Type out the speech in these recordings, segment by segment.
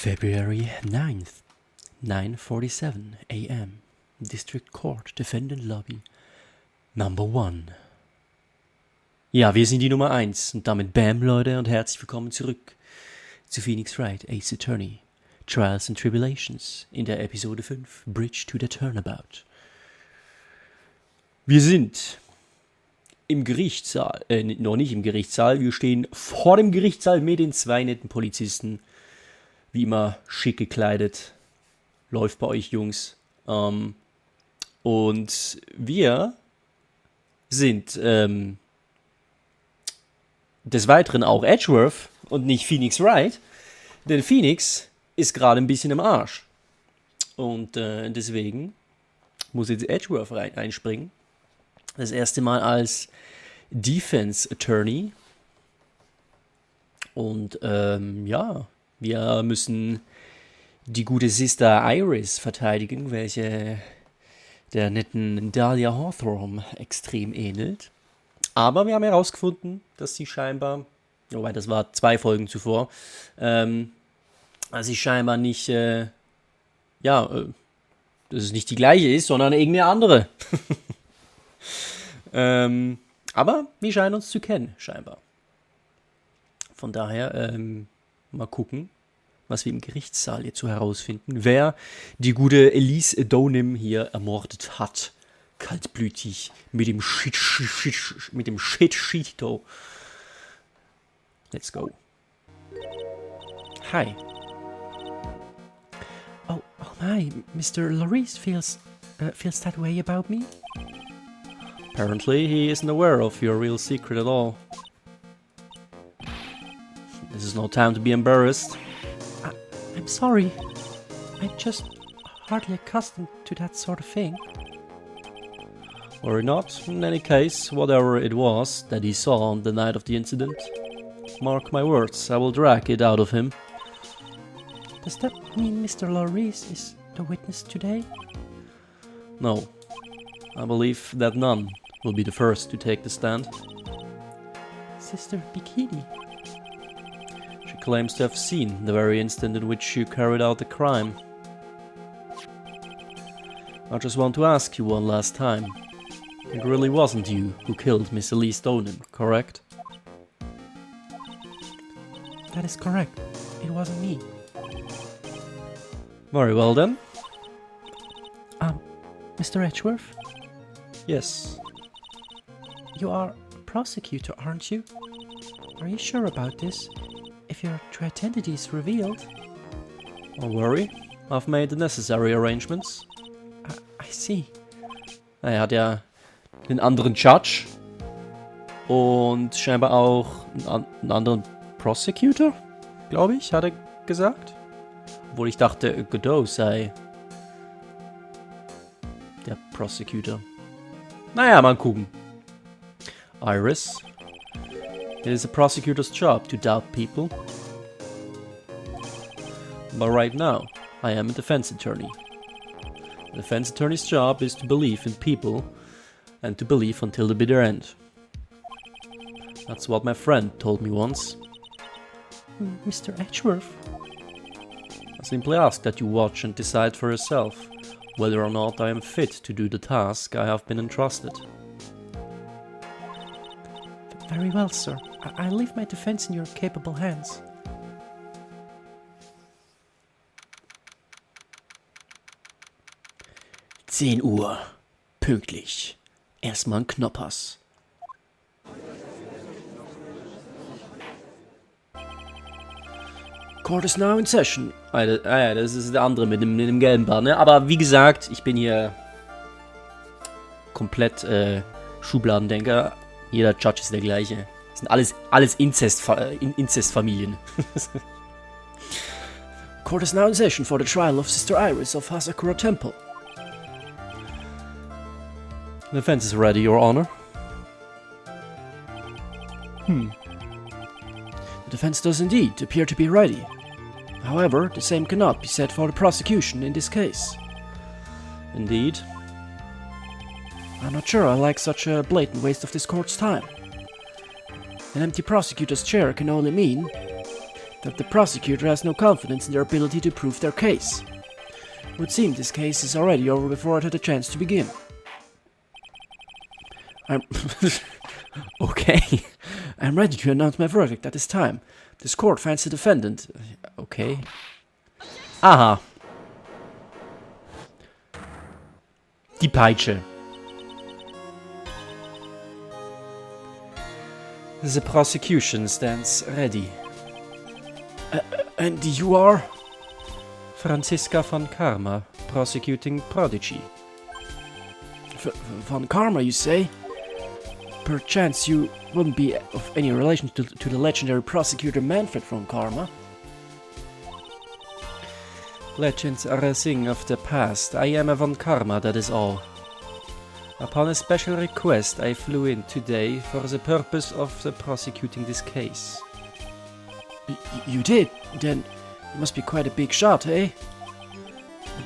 February 9th, 9:47 a.m. District Court, Defendant Lobby, Number 1. Ja, wir sind die Nummer 1 und damit Bam, Leute, und herzlich willkommen zurück zu Phoenix Wright, Ace Attorney, Trials and Tribulations in der Episode 5, Bridge to the Turnabout. Wir sind im Gerichtssaal, noch nicht im Gerichtssaal, wir stehen vor dem Gerichtssaal mit den zwei netten Polizisten, wie immer schick gekleidet, läuft bei euch Jungs, und wir sind des Weiteren auch Edgeworth und nicht Phoenix Wright, denn Phoenix ist gerade ein bisschen im Arsch und deswegen muss jetzt Edgeworth einspringen, das erste Mal als Defense Attorney und ja, wir müssen die gute Sister Iris verteidigen, welche der netten Dahlia Hawthorne extrem ähnelt. Aber wir haben herausgefunden, dass sie scheinbar, wobei das war 2 Folgen zuvor, dass sie scheinbar nicht, dass es nicht die gleiche ist, sondern irgendeine andere. Aber wir scheinen uns zu kennen, scheinbar. Von daher, mal gucken, was wir im Gerichtssaal jetzt so herausfinden, wer die gute Elise Donim hier ermordet hat. Kaltblütig, mit dem Shit-Sheeto. Let's go. Hi. Oh my, Mr. Lorisse feels that way about me? Apparently he isn't aware of your real secret at all. This is no time to be embarrassed. I'm sorry. I'm just hardly accustomed to that sort of thing. Or not, in any case, whatever it was that he saw on the night of the incident, mark my words, I will drag it out of him. Does that mean Mr. Lorisse is the witness today? No, I believe that none will be the first to take the stand. Sister Bikini? She claims to have seen the very instant in which you carried out the crime. I just want to ask you one last time. It really wasn't you who killed Miss Elise Donim, correct? That is correct. It wasn't me. Very well then. Mr. Edgeworth? Yes. You are a prosecutor, aren't you? Are you sure about this? If your true identity is revealed? Don't worry, I've made the necessary arrangements. I see. Er hat ja den anderen Judge und scheinbar auch einen anderen Prosecutor, glaube ich, hat er gesagt. Obwohl ich dachte, Godot sei der Prosecutor. Naja, mal gucken. Iris, it is a prosecutor's job to doubt people. But right now, I am a defense attorney. The defense attorney's job is to believe in people and to believe until the bitter end. That's what my friend told me once. Mr. Edgeworth? I simply ask that you watch and decide for yourself whether or not I am fit to do the task I have been entrusted. Very well, sir. I leave my defense in your capable hands. Uhr. Pünktlich. Erstmal ein Knoppers. Court is now in session. Ja, das ist der andere mit dem gelben Bart, ne? Aber wie gesagt, ich bin hier komplett Schubladendenker. Jeder Judge ist der gleiche. Das sind alles Inzestfamilien. Court is now in session for the trial of Sister Iris of Hasakura Temple. The defense is ready, Your Honor. The defense does indeed appear to be ready. However, the same cannot be said for the prosecution in this case. Indeed. I'm not sure I like such a blatant waste of this court's time. An empty prosecutor's chair can only mean that the prosecutor has no confidence in their ability to prove their case. It would seem this case is already over before it had a chance to begin. Okay. I'm ready to announce my verdict at this time. This court finds the defendant. Okay. Aha. Die Peitsche. The prosecution stands ready. And you are? Franziska von Karma, prosecuting prodigy. Von Karma, you say? Perchance you wouldn't be of any relation to the legendary prosecutor Manfred von Karma? Legends are a thing of the past. I am a von Karma, that is all. Upon a special request, I flew in today for the purpose of prosecuting this case. You did? Then you must be quite a big shot, eh?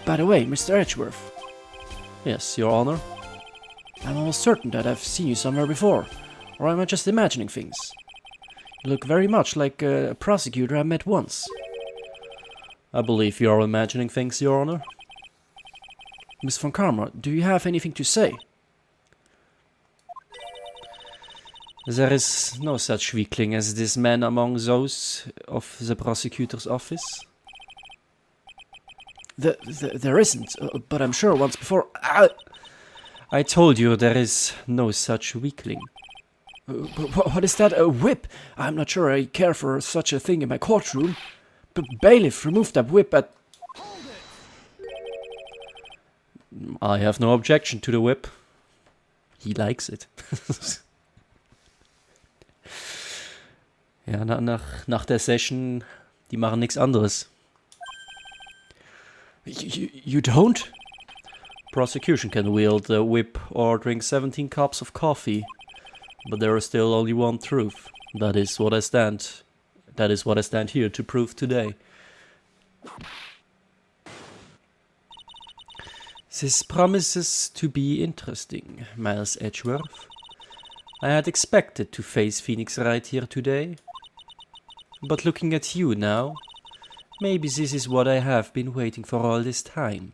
By the way, Mr. Edgeworth. Yes, Your Honor. I'm almost certain that I've seen you somewhere before. Or am I just imagining things? You look very much like a prosecutor I met once. I believe you are imagining things, Your Honor. Miss von Karma, do you have anything to say? There is no such weakling as this man among those of the prosecutor's office. There isn't, but I'm sure once before... I told you there is no such weakling. What is that? A whip? I'm not sure I care for such a thing in my courtroom. But bailiff, remove that whip at... I have no objection to the whip. He likes it. Ja, nach der Session, die machen nichts anderes. You don't? Prosecution can wield the whip or drink 17 cups of coffee, but there is still only one truth. That is what I stand here to prove today. This promises to be interesting, Miles Edgeworth. I had expected to face Phoenix Wright here today, but looking at you now, maybe this is what I have been waiting for all this time.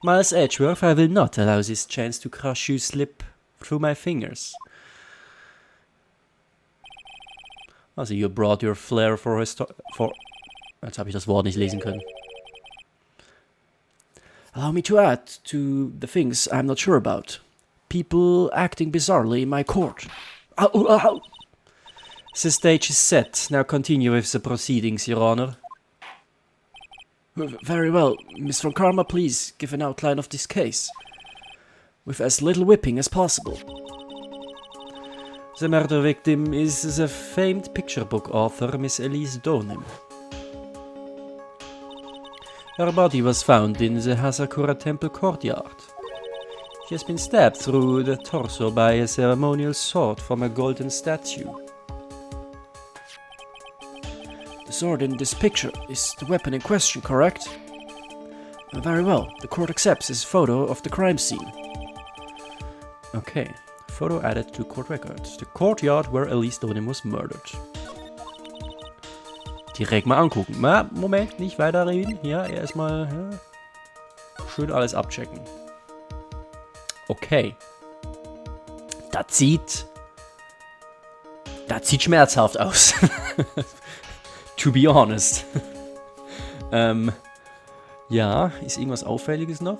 Miles Edgeworth, I will not allow this chance to crush you slip through my fingers. Also, you brought your flair for... Jetzt habe ich das Wort nicht lesen können. Allow me to add to the things I'm not sure about. People acting bizarrely in my court. Ow. The stage is set. Now continue with the proceedings, Your Honor. Very well. Miss von Karma, please give an outline of this case. With as little whipping as possible. The murder victim is the famed picture book author Miss Elise Donim. Her body was found in the Hasakura Temple courtyard. She has been stabbed through the torso by a ceremonial sword from a golden statue. The sword in this picture is the weapon in question, correct? Very well. The court accepts this photo of the crime scene. Okay. Photo added to court records. The courtyard where Elise Donim was murdered. Direkt mal angucken. Moment, nicht weiterreden. Ja, erstmal schön alles abchecken. Okay. Das sieht schmerzhaft aus. To be honest. Ja, ist irgendwas Auffälliges noch?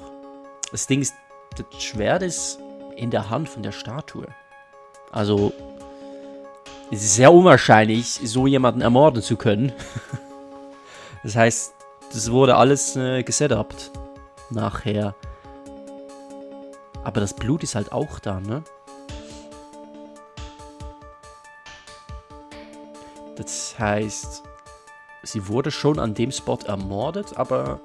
Das Ding ist, das Schwert ist in der Hand von der Statue. Also, es ist sehr unwahrscheinlich, so jemanden ermorden zu können. Das heißt, das wurde alles gesetupt nachher. Aber das Blut ist halt auch da, ne? Das heißt, sie wurde schon an dem Spot ermordet, aber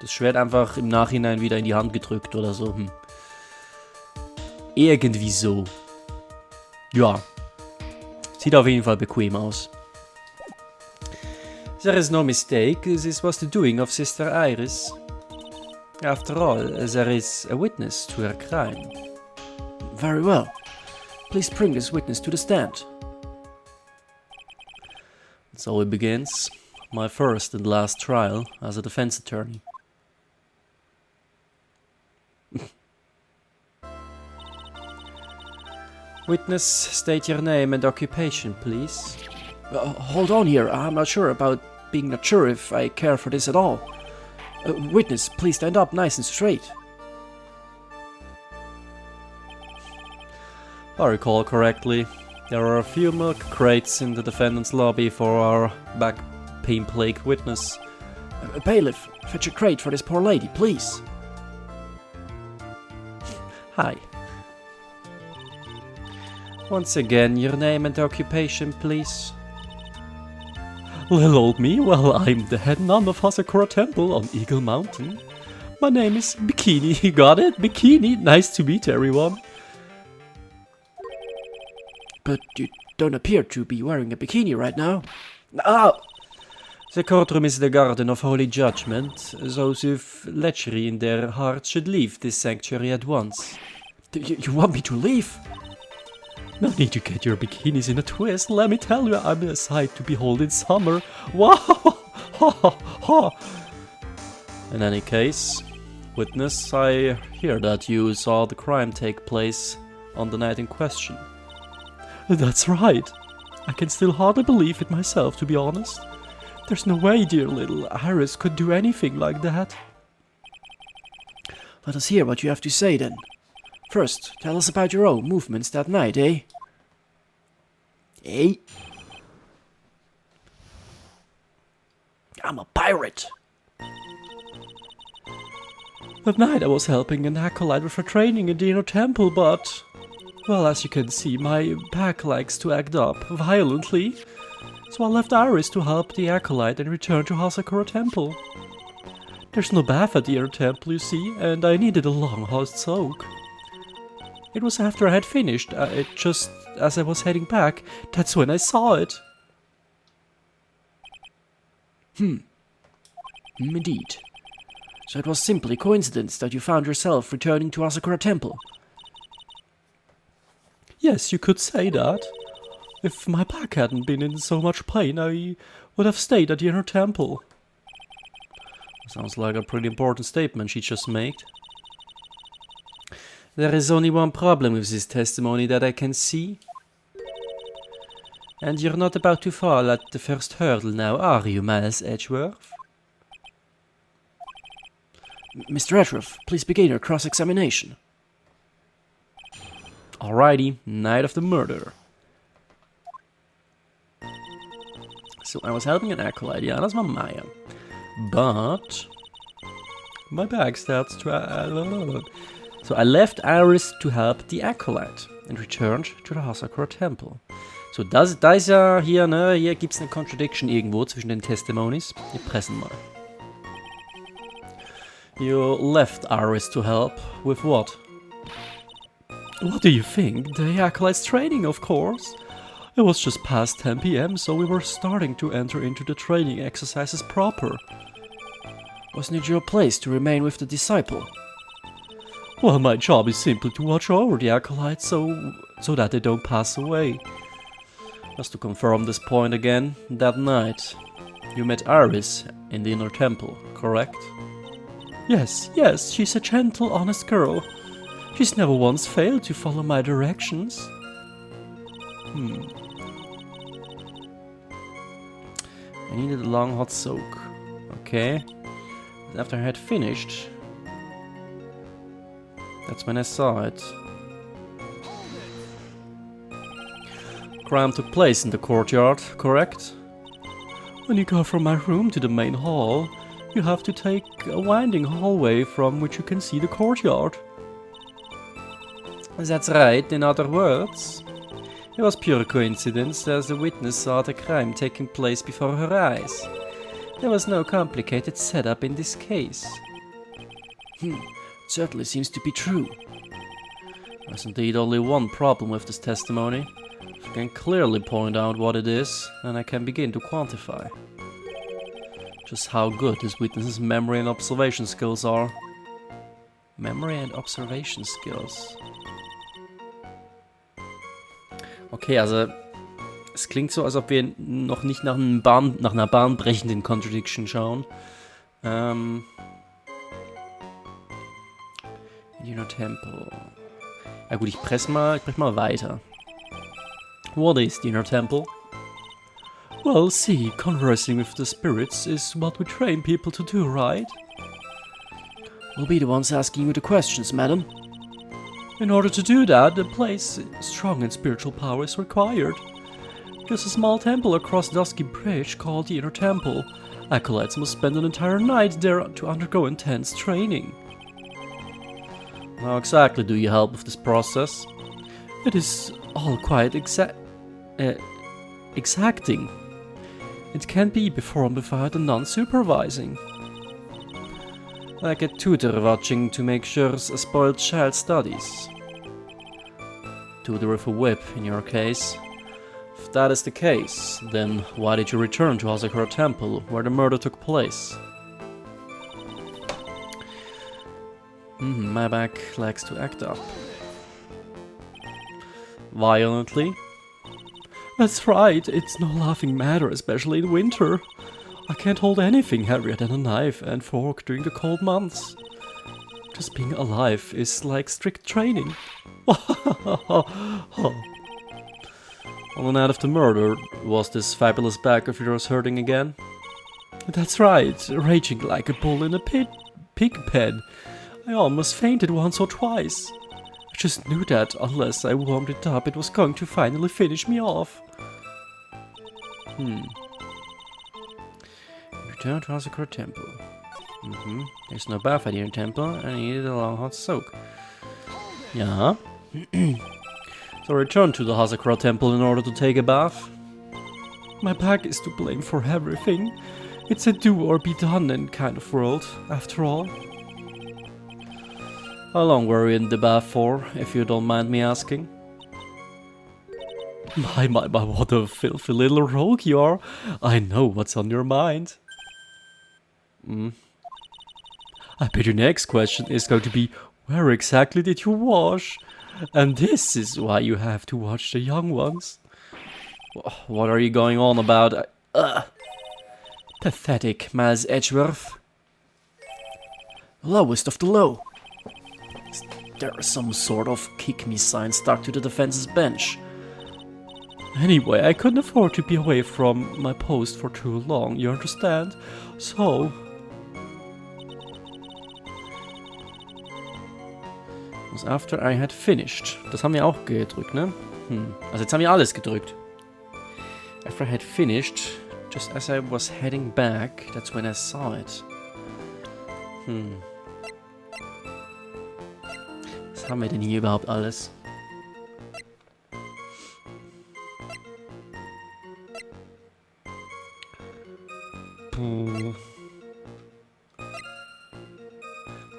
das Schwert einfach im Nachhinein wieder in die Hand gedrückt oder so. Irgendwie so. Ja. Sieht auf jeden Fall bequem aus. There is no mistake, this was the doing of Sister Iris. After all, there is a witness to her crime. Very well. Please bring this witness to the stand. So it begins, my first and last trial as a defense attorney. Witness, state your name and occupation, please. Hold on here, I'm not sure about being not sure if I care for this at all. Witness, please stand up nice and straight. If I recall correctly, there are a few milk crates in the defendant's lobby for our back pain plague witness. Bailiff, fetch a crate for this poor lady, please. Hi. Once again, your name and occupation, please. Little old me, well, I'm the head nun of Hasakura Temple on Eagle Mountain. My name is Bikini, you got it? Bikini, nice to meet everyone. But you don't appear to be wearing a bikini right now. Ah! The courtroom is the garden of holy judgment. Those with lechery in their hearts should leave this sanctuary at once. You want me to leave? No need to get your bikinis in a twist. Let me tell you, I'm a sight to behold in summer. Wow! Ha ha ha! In any case, witness, I hear that you saw the crime take place on the night in question. That's right. I can still hardly believe it myself, to be honest. There's no way dear little Iris could do anything like that. Let us hear what you have to say then. First, tell us about your own movements that night, eh? Eh? I'm a pirate! That night I was helping an acolyte with her training in the inner temple, but... well, as you can see, my back likes to act up violently. So I left Iris to help the acolyte and returned to Hasakura Temple. There's no bath at the inner temple, you see, and I needed a long hot soak. It was after I had finished, just as I was heading back, that's when I saw it. Indeed. So it was simply coincidence that you found yourself returning to Asakura Temple. Yes, you could say that. If my back hadn't been in so much pain, I would have stayed at the inner temple. Sounds like a pretty important statement she just made. There is only one problem with this testimony that I can see. And you're not about to fall at the first hurdle now, are you, Miles Edgeworth? Mr. Edgeworth, please begin your cross-examination. Alrighty, night of the murder. So I was helping an acolyte, ja, das war Maya. But my back starts to... So I left Iris to help the acolyte and returned to the Hasakura Temple. So da ist ja hier, ne, hier gibt's eine Contradiction irgendwo zwischen den Testimonies. Wir pressen mal. You left Iris to help with what? What do you think? The acolyte's training, of course. It was just past 10 PM, so we were starting to enter into the training exercises proper. Wasn't it your place to remain with the disciple? Well, my job is simply to watch over the acolytes so that they don't pass away. Just to confirm this point again, that night you met Iris in the inner temple, correct? Yes, she's a gentle, honest girl. She's never once failed to follow my directions. I needed a long hot soak. Okay. After I had finished, that's when I saw it. Crime took place in the courtyard, correct? When you go from my room to the main hall, you have to take a winding hallway from which you can see the courtyard. That's right, in other words. It was pure coincidence as the witness saw the crime taking place before her eyes. There was no complicated setup in this case. Certainly seems to be true. There's indeed only one problem with this testimony. If I can clearly point out what it is, then I can begin to quantify just how good this witness's memory and observation skills are. Memory and observation skills. Okay, also Es klingt so, als ob wir noch nicht nach einer bahnbrechenden Contradiction schauen. Inner Temple. Ja gut, ich press mal weiter. What is the Inner Temple? Well, see, conversing with the spirits is what we train people to do, right? We'll be the ones asking you the questions, madam. In order to do that, a place strong in spiritual power is required. There's a small temple across Dusky Bridge called the Inner Temple. Acolytes must spend an entire night there to undergo intense training. How exactly do you help with this process? It is all quite exacting. It can be performed without a nun supervising. Like a tutor watching to make sure a spoiled child studies. Tutor with a whip, in your case. If that is the case, then why did you return to Hazakura Temple, where the murder took place? My back likes to act up. Violently? That's right, it's no laughing matter, especially in winter. I can't hold anything heavier than a knife and fork during the cold months. Just being alive is like strict training. On the night of the murder, was this fabulous back of yours hurting again? That's right, raging like a bull in a pig pen. I almost fainted once or twice. I just knew that unless I warmed it up, it was going to finally finish me off. Return to Hazakura Temple. There's no bath at your temple, and I needed a long hot soak. Yeah. So return to the Hazakura Temple in order to take a bath. My back is to blame for everything. It's a do or be done in kind of world, after all. How long were you in the bath for, if you don't mind me asking? My, what a filthy little rogue you are. I know what's on your mind. I bet your next question is going to be, where exactly did you wash? And this is why you have to watch the young ones. What are you going on about? Pathetic, Miles Edgeworth. Lowest of the low. There is some sort of kick-me sign stuck to the defense's bench. Anyway, I couldn't afford to be away from my post for too long, you understand? So... was after I had finished. Das haben wir auch gedrückt, ne? Also jetzt haben wir alles gedrückt. After I had finished, just as I was heading back, that's when I saw it. Was haben wir denn hier überhaupt alles?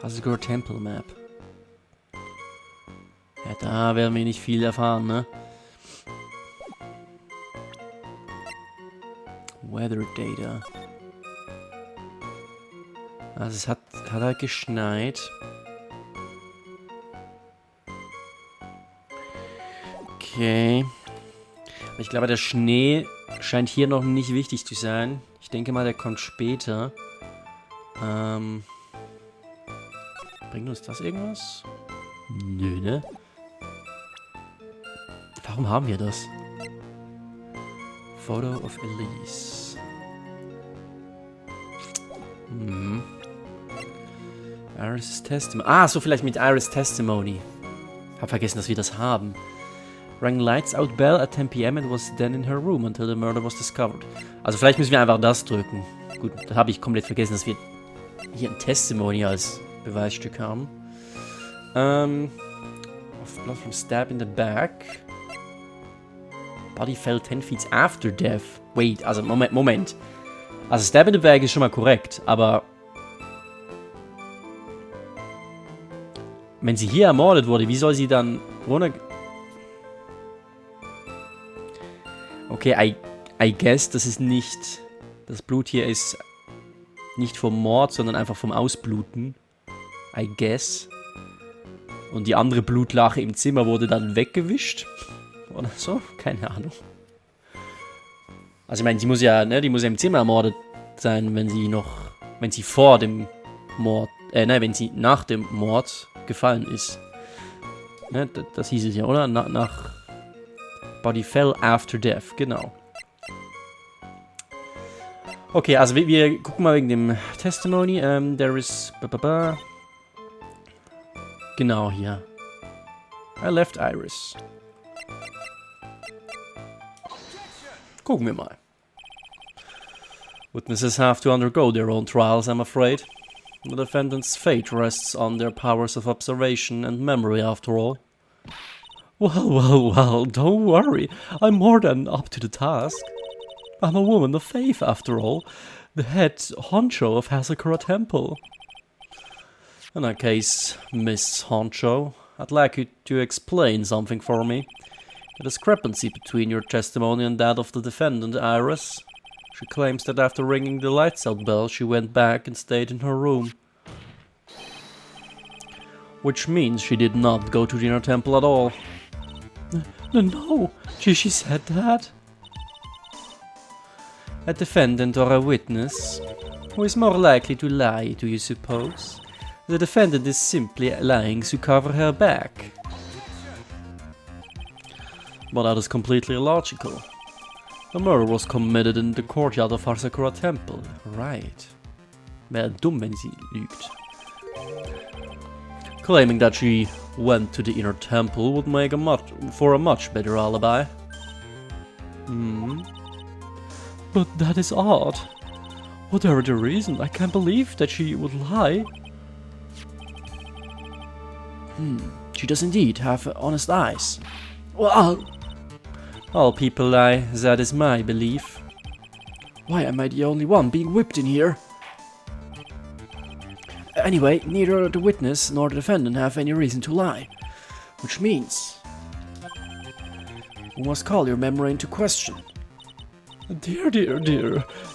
Hazakura Temple Map. Ja, da werden wir nicht viel erfahren, ne? Weather Data. Also es hat halt geschneit. Okay. Ich glaube, der Schnee scheint hier noch nicht wichtig zu sein. Ich denke mal, der kommt später. Bringt uns das irgendwas? Nö, ne? Warum haben wir das? Photo of Elise. Iris Testimony. Ah, so vielleicht mit Iris Testimony. Hab vergessen, dass wir das haben. Rang lights out bell at 10 PM and was then in her room until the murder was discovered. Also vielleicht müssen wir einfach das drücken. Gut, da habe ich komplett vergessen, dass wir hier ein Testimony als Beweisstück haben. Of blood from stab in the back. Body fell 10 feet after death. Wait, also Moment. Also stab in the back ist schon mal korrekt, aber wenn sie hier ermordet wurde, wie soll sie dann runter... Okay, I guess, das ist nicht... Das Blut hier ist nicht vom Mord, sondern einfach vom Ausbluten. I guess. Und die andere Blutlache im Zimmer wurde dann weggewischt. Oder so? Keine Ahnung. Also ich meine, die muss ja im Zimmer ermordet sein, wenn sie vor dem Mord, wenn sie nach dem Mord gefallen ist. Ne, das hieß es ja, oder? Body fell after death, genau. Okay, also wir gucken mal wegen dem Testimony. There is... Genau, hier. I left Iris. Gucken wir mal. Witnesses have to undergo their own trials, I'm afraid. The defendant's fate rests on their powers of observation and memory, after all. Well, don't worry. I'm more than up to the task. I'm a woman of faith, after all. The head honcho of Hasakura Temple. In that case, Miss Honcho, I'd like you to explain something for me. The discrepancy between your testimony and that of the defendant, Iris. She claims that after ringing the lights out bell, she went back and stayed in her room. Which means she did not go to the inner temple at all. No, she said that. A defendant or a witness? Who is more likely to lie, do you suppose? The defendant is simply lying to cover her back. But that is completely illogical. The murder was committed in the courtyard of Hasakura Temple. Right. Wäre dumm, wenn sie lügt. Claiming that she went to the inner temple would make for a much better alibi. But that is odd. Whatever the reason, I can't believe that she would lie. She does indeed have honest eyes. Well, all people lie, that is my belief. Why am I the only one being whipped in here? Anyway, neither the witness nor the defendant have any reason to lie. Which means... we must call your memory into question. Dear,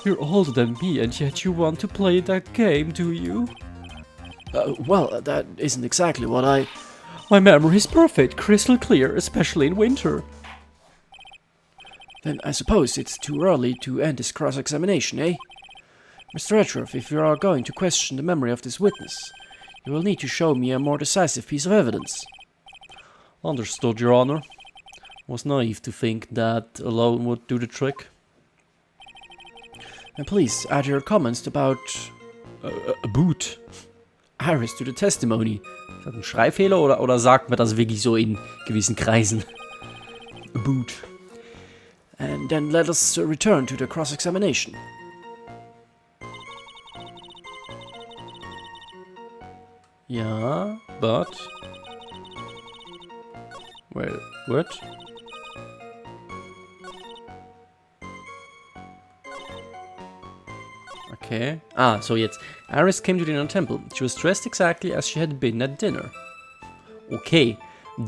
you're older than me and yet you want to play that game, do you? Well, that isn't exactly what I... My memory is perfect, crystal clear, especially in winter. Then I suppose it's too early to end this cross-examination, eh? Mr. Redruff, if you are going to question the memory of this witness, you will need to show me a more decisive piece of evidence. Understood, Your Honor. Was naive to think that alone would do the trick. And please add your comments about... Boot. Iris to the testimony. Ist das ein Schreibfehler oder sagt man das wirklich so in gewissen Kreisen? Boot. And then let us return to the cross-examination. Yeah, but... Well, what? Okay. So jetzt. Iris came to the inner temple. She was dressed exactly as she had been at dinner. Okay,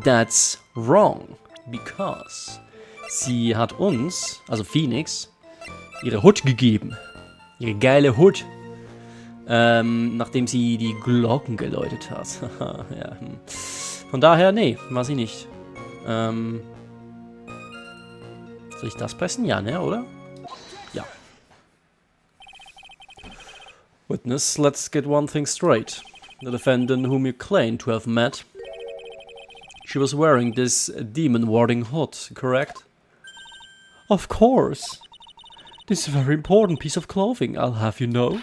that's wrong. Because sie hat uns, also Phoenix, ihre Hut gegeben. Ihre geile Hut. Nachdem sie die Glocken geläutet hat. Ja. Von daher, nee, war sie nicht. Soll ich das pressen? Ja, ne, oder? Ja. Witness, let's get one thing straight. The defendant whom you claim to have met, she was wearing this demon-warding hood, correct? Of course. This is a very important piece of clothing, I'll have you know.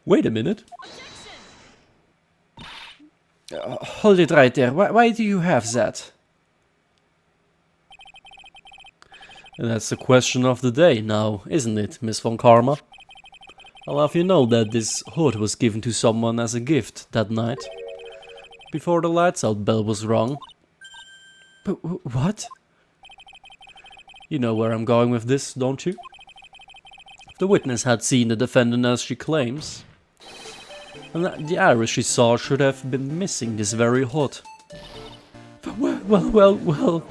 Wait a minute. Hold it right there. Why do you have that? That's the question of the day now, isn't it, Miss Von Karma? I'll have you know that this hood was given to someone as a gift that night. Before the lights out bell was rung. But what? You know where I'm going with this, don't you? The witness had seen the defendant as she claims. And the Iris she saw should have been missing this very hood. Well.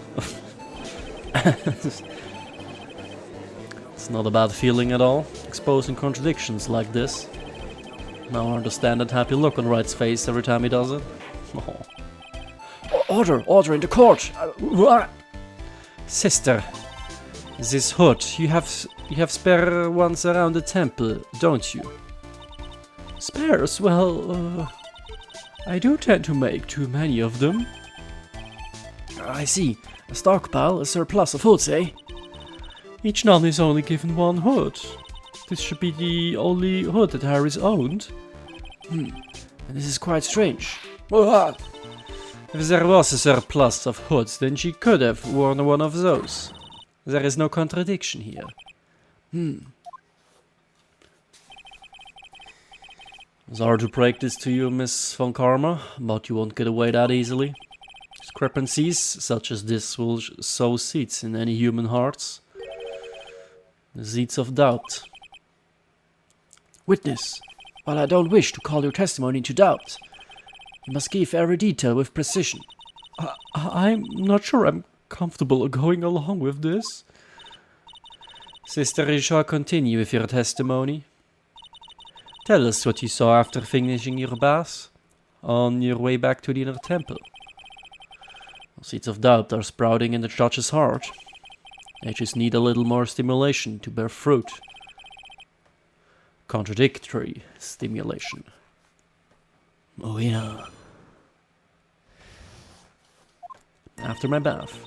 It's not a bad feeling at all, exposing contradictions like this. Now I understand that happy look on Wright's face every time he does it. Oh. Order in the court! Sister, this hood, you have spare ones around the temple, don't you? Spares? Well, I do tend to make too many of them. I see. A stockpile, a surplus of hoods, eh? Each nun is only given one hood. This should be the only hood that Harry's owned. And this is quite strange. If there was a surplus of hoods, then she could have worn one of those. There is no contradiction here. Sorry to break this to you, Miss Von Karma, but you won't get away that easily. Discrepancies such as this will sow seeds in any human hearts. The seeds of doubt. Witness, while I don't wish to call your testimony into doubt, you must give every detail with precision. I'm not sure I'm comfortable going along with this. Sister, you shall continue with your testimony. Tell us what you saw after finishing your bath on your way back to the inner temple. Seeds of doubt are sprouting in the judge's heart. They just need a little more stimulation to bear fruit. Contradictory stimulation. Oh yeah. After my bath.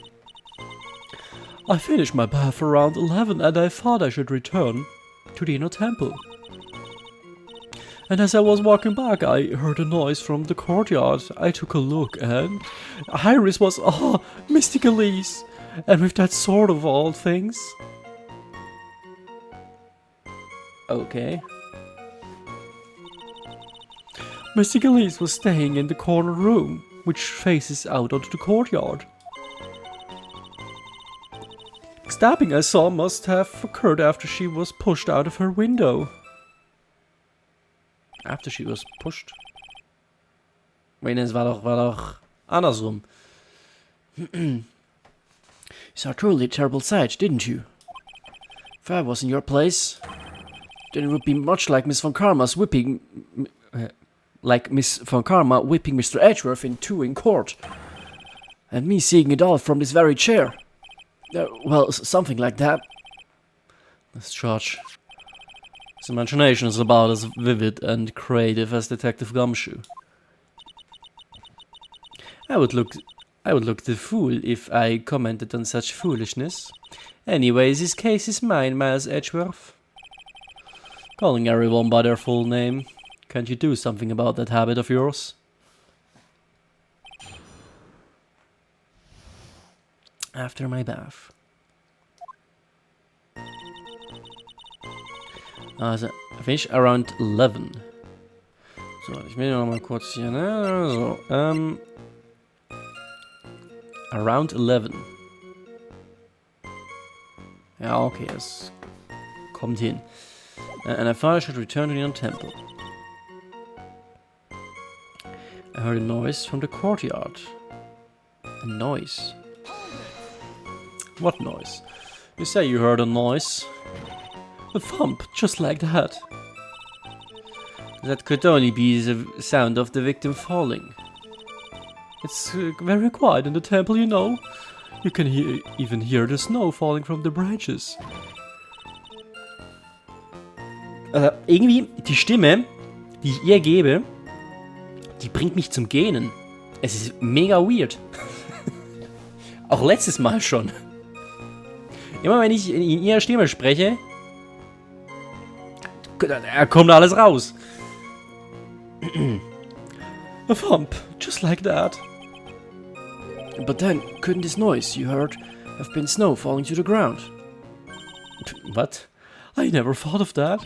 I finished my bath around 11 and I thought I should return to the inner temple. And as I was walking back, I heard a noise from the courtyard. I took a look and Iris was, Mystic Elise. And with that sword of all things. Okay. Mystic Elise was staying in the corner room, which faces out onto the courtyard. Stabbing I saw must have occurred after she was pushed out of her window. After she was pushed? Wait, es war doch andersrum. You saw a truly terrible sight, didn't you? If I was in your place, then it would be much like Miss Von Karma's whipping... like Miss Von Karma whipping Mr. Edgeworth in two in court. And me seeing it all from this very chair. Well, something like that. This judge. His imagination is about as vivid and creative as Detective Gumshoe. I would look the fool if I commented on such foolishness. Anyways, this case is mine, Miles Edgeworth. Calling everyone by their full name. Can't you do something about that habit of yours? After my bath. Also, I finish around 11. So, ich will noch mal kurz hier, ne? So, around 11. Ja, okay, es kommt hin. And I thought I should return to the inner temple. I heard a noise from the courtyard. A noise? What noise? You say you heard a noise? A thump, just like that. That could only be the sound of the victim falling. It's very quiet in the temple, you know. You can even hear the snow falling from the branches. Irgendwie, die Stimme, die ich ihr gebe, die bringt mich zum Gähnen. Es ist mega weird. Auch letztes Mal schon. Immer wenn ich in ihrer Stimme spreche, kommt alles raus. A thump, just like that. But then, couldn't this noise you heard have been snow falling to the ground? What? I never thought of that.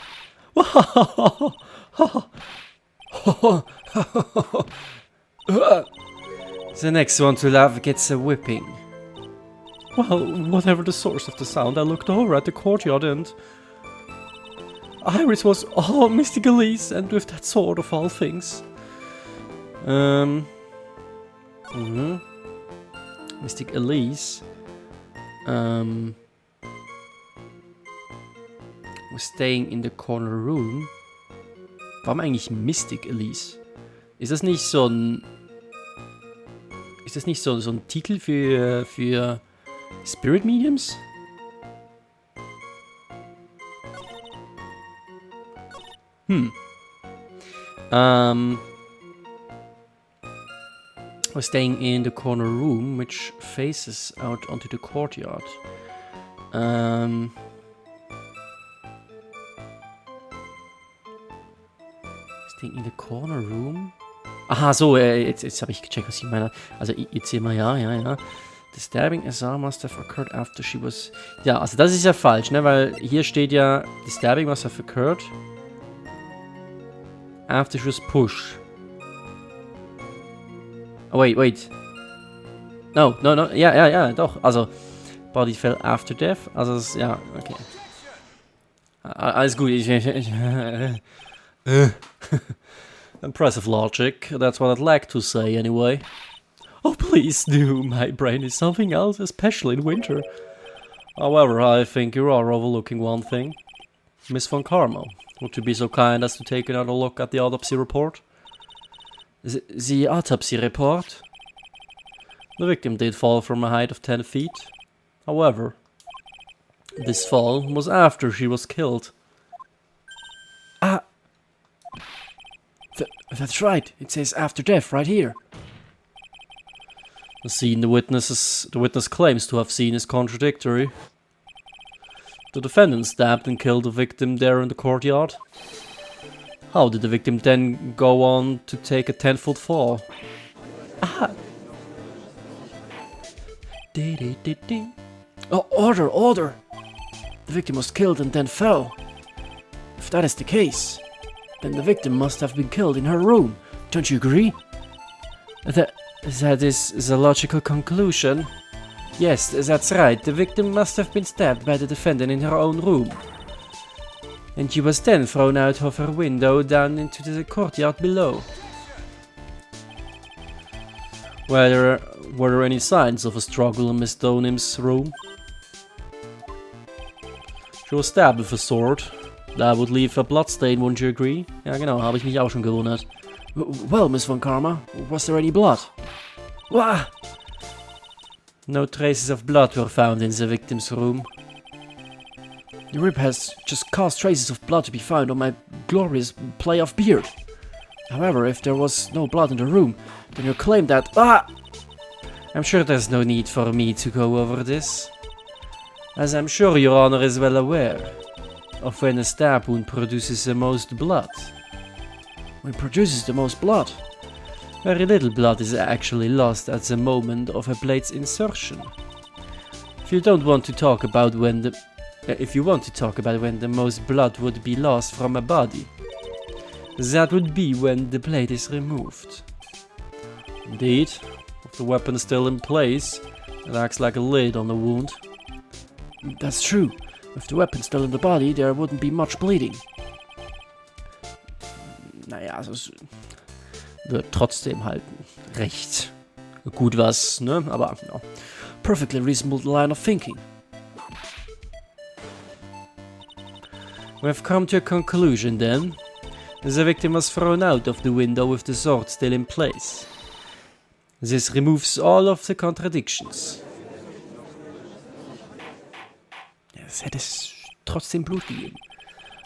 The next one to laugh gets a whipping. Well, whatever the source of the sound, I looked over at the courtyard and... Iris was Mystic Elise, and with that sword of all things. Mystic Elise. Was staying in the corner room. Warum eigentlich Mystic Elise? Ist das nicht so ein... Ist das nicht so ein Titel für Spirit Mediums? We're staying in the corner room, which faces out onto the courtyard. Staying in the corner room? Aha, so, jetzt habe ich gecheckt, was ich meine. Also, jetzt sehen wir, ja. The stabbing Azar must have occurred after she was... Ja, also das ist ja falsch, ne, weil hier steht ja, the stabbing must have occurred after she was pushed. Oh, wait. No, ja, doch. Also, body fell after death. Also, ja, okay. Alles gut. Impressive logic. That's what I'd like to say, anyway. Oh, please do. My brain is something else, especially in winter. However, I think you are overlooking one thing. Miss von Karma, would you be so kind as to take another look at the autopsy report? The autopsy report? The victim did fall from a height of 10 feet. However, this fall was after she was killed. That's right. It says after death right here. The scene the witness claims to have seen is contradictory. The defendant stabbed and killed the victim there in the courtyard. How did the victim then go on to take a 10-foot fall? Oh, order! The victim was killed and then fell. If that is the case, then the victim must have been killed in her room. Don't you agree? That is a logical conclusion. Yes, that's right. The victim must have been stabbed by the defendant in her own room. And she was then thrown out of her window down into the courtyard below. Were there any signs of a struggle in Miss Donim's room? She was stabbed with a sword. That would leave a bloodstain, wouldn't you agree? Ja genau, habe ich mich auch schon gewundert. Well, Miss von Karma, was there any blood? Wah! No traces of blood were found in the victim's room. The rip has just caused traces of blood to be found on my glorious play of beard. However, if there was no blood in the room, then you claim that... I'm sure there's no need for me to go over this, as I'm sure Your Honor is well aware of when a stab wound produces the most blood. When it produces the most blood? Very little blood is actually lost at the moment of a blade's insertion. If you want to talk about when the most blood would be lost from a body, that would be when the blade is removed. Indeed, with the weapon still in place, it acts like a lid on the wound. That's true. With the weapon still in the body, there wouldn't be much bleeding. Naja, es wird trotzdem halt recht gut was, ne? Aber no. Perfectly reasonable line of thinking. We have come to a conclusion then. The victim was thrown out of the window with the sword still in place. This removes all of the contradictions. Es hätte trotzdem Blut gegeben.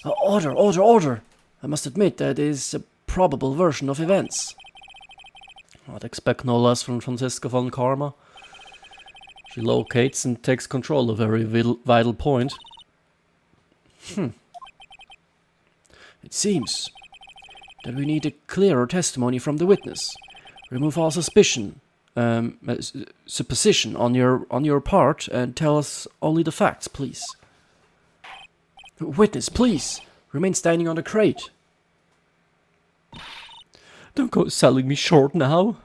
Order! I must admit that is a probable version of events. I'd expect no less from Franziska von Karma. She locates and takes control of a very vital point. It seems that we need a clearer testimony from the witness. Remove all supposition on your part and tell us only the facts, please. Witness, please, remain standing on the crate. Don't go selling me short now.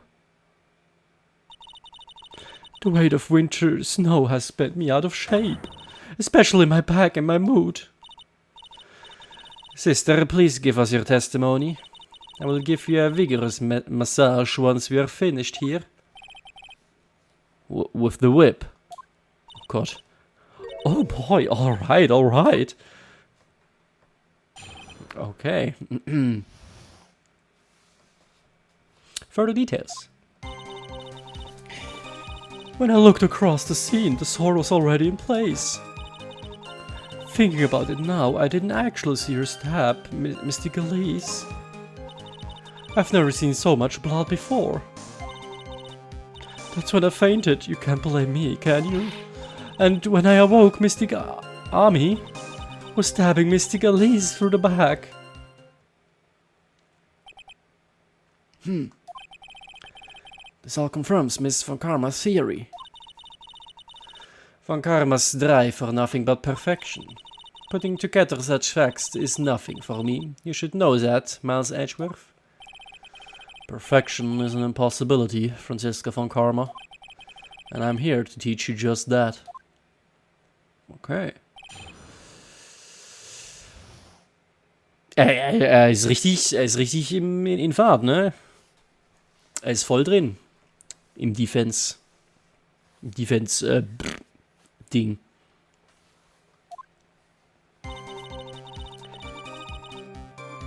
The weight of winter snow has bent me out of shape, especially my back and my mood. Sister, please give us your testimony. I will give you a vigorous massage once we are finished here. With the whip. Oh God. Oh boy, alright. Okay. Further details. When I looked across the scene, the sword was already in place. Thinking about it now, I didn't actually see her stab Mr. Galise. I've never seen so much blood before. That's when I fainted, you can't blame me, can you? And when I awoke, Mystic Army was stabbing Mr. Galise through the back. This all confirms Miss von Karma's theory. Von Karma's drive for nothing but perfection. Putting together such facts is nothing for me. You should know that, Miles Edgeworth. Perfection is an impossibility, Franziska von Karma. And I'm here to teach you just that. Okay. Er ist richtig in Fahrt, ne? Er ist voll drin. Im Defense. Ding.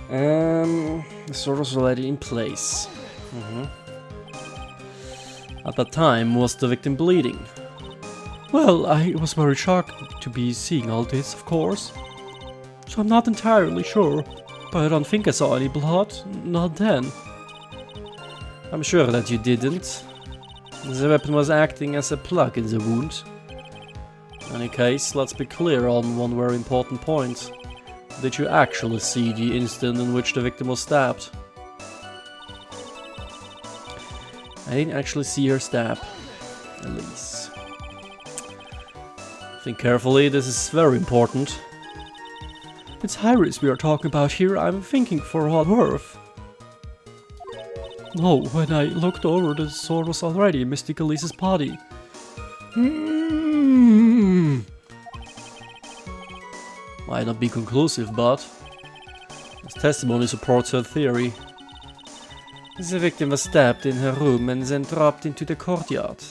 The sword was already in place. At that time, was the victim bleeding? Well, I was very shocked to be seeing all this, of course. So I'm not entirely sure, but I don't think I saw any blood, not then. I'm sure that you didn't. The weapon was acting as a plug in the wound. In any case, let's be clear on one very important point. Did you actually see the instant in which the victim was stabbed? I didn't actually see her stab, Elise. Think carefully, this is very important. It's Iris we are talking about here, I'm thinking for what worth. No, when I looked over, the sword was already in Mystic Elise's body. Might not be conclusive, but this testimony supports her theory. The victim was stabbed in her room and then dropped into the courtyard.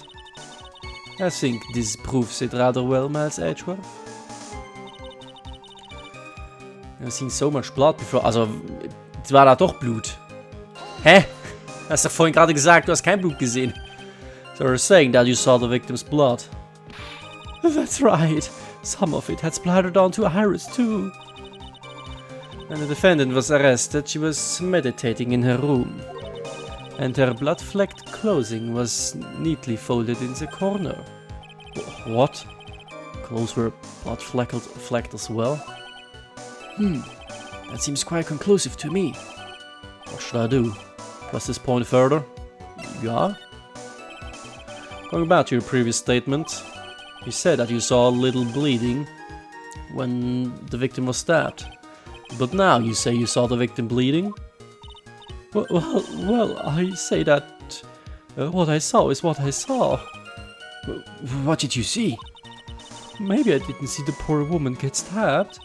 I think this proves it rather well, Miles Edgeworth. I've seen so much blood before. Also, es war da doch Blut. Hä? Hast doch vorhin gerade gesagt, du hast kein Blut gesehen. So you're saying that you saw the victim's blood. That's right. Some of it had splattered onto Iris too. When the defendant was arrested, she was meditating in her room. And her blood-flecked clothing was neatly folded in the corner. What? Clothes were blood-flecked as well? That seems quite conclusive to me. What should I do? Press this point further? Yeah? Going back to your previous statement, you said that you saw a little bleeding when the victim was stabbed. But now you say you saw the victim bleeding? Well, I say that what I saw is what I saw. What did you see? Maybe I didn't see the poor woman get stabbed,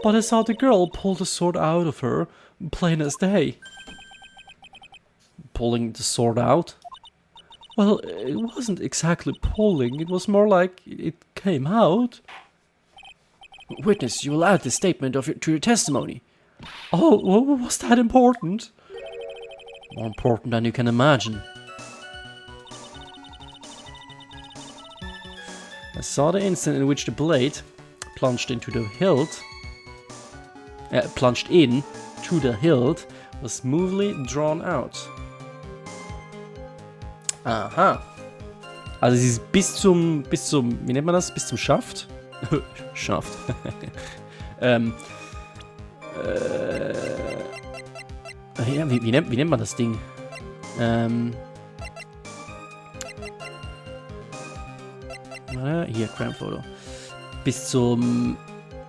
but I saw the girl pull the sword out of her, plain as day. Pulling the sword out? Well, it wasn't exactly pulling, it was more like it came out. Witness, you will add this statement to your testimony. Oh, was that important? More important than you can imagine. I saw the instant in which the blade plunged into the hilt, was smoothly drawn out. Aha. Also sie ist bis zum, wie nennt man das? Bis zum Schaft? Schaft. Ja, wie nennt man das Ding? Hier, Crime-Foto. Bis zum...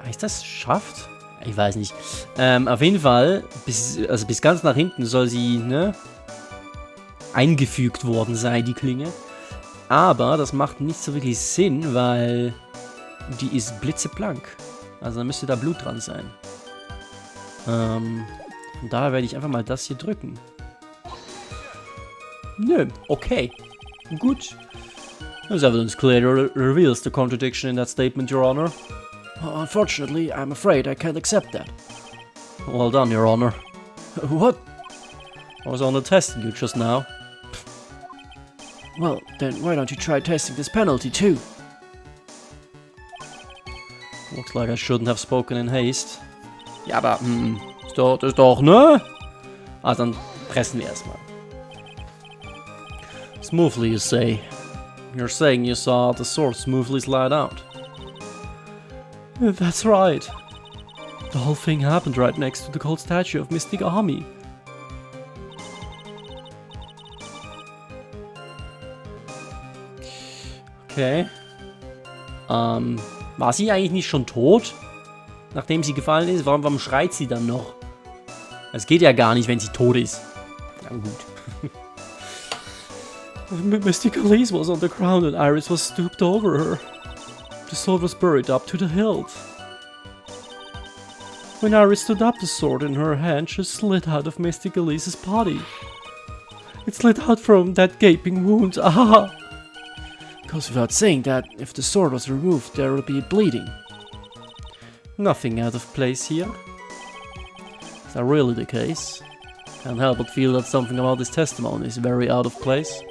Heißt das Schaft? Ich weiß nicht. Auf jeden Fall, bis ganz nach hinten soll sie, ne, eingefügt worden sein, die Klinge. Aber das macht nicht so wirklich Sinn, weil die ist blitzeblank. Also da müsste da Blut dran sein. Von daher werde ich einfach mal das hier drücken. Nö, okay. Gut. This evidence clearly reveals the contradiction in that statement, Your Honor. Unfortunately, I'm afraid I can't accept that. Well done, Your Honor. What? I was only testing you just now. Well, then why don't you try testing this penalty too? Looks like I shouldn't have spoken in haste. Ja, aber, ist doch, ne? Ah, dann pressen wir erstmal. Smoothly, you say. You're saying you saw the sword smoothly slide out. That's right. The whole thing happened right next to the cold statue of Mystic Army. Okay. War sie eigentlich nicht schon tot? Nachdem sie gefallen ist? Warum schreit sie dann noch? Es geht ja gar nicht, wenn sie tot ist. Na gut. Mystic Elise was on the ground and Iris was stooped over her. The sword was buried up to the hilt. When Iris stood up, the sword in her hand just slid out of Mystic Elise's body. It slid out from that gaping wound. Ah! Goes without saying that if the sword was removed, there would be bleeding. Nothing out of place here. Is that really the case? Can't help but feel that something about this testimony is very out of place.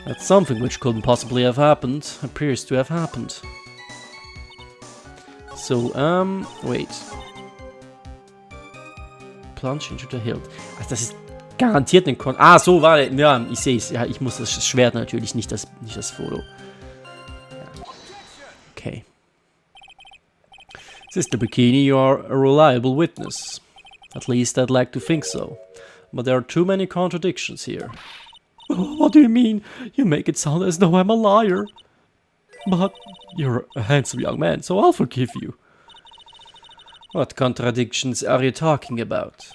That something which couldn't possibly have happened appears to have happened. So, wait. Plunge into the hilt. Also das ist garantiert ein Ah, so war der. Ja, ich sehe es. Ja, ich muss das Schwert natürlich, nicht das Foto. Ja. Okay. Sister Bikini, you are a reliable witness. At least I'd like to think so. But there are too many contradictions here. What do you mean? You make it sound as though I'm a liar. But you're a handsome young man, so I'll forgive you. What contradictions are you talking about?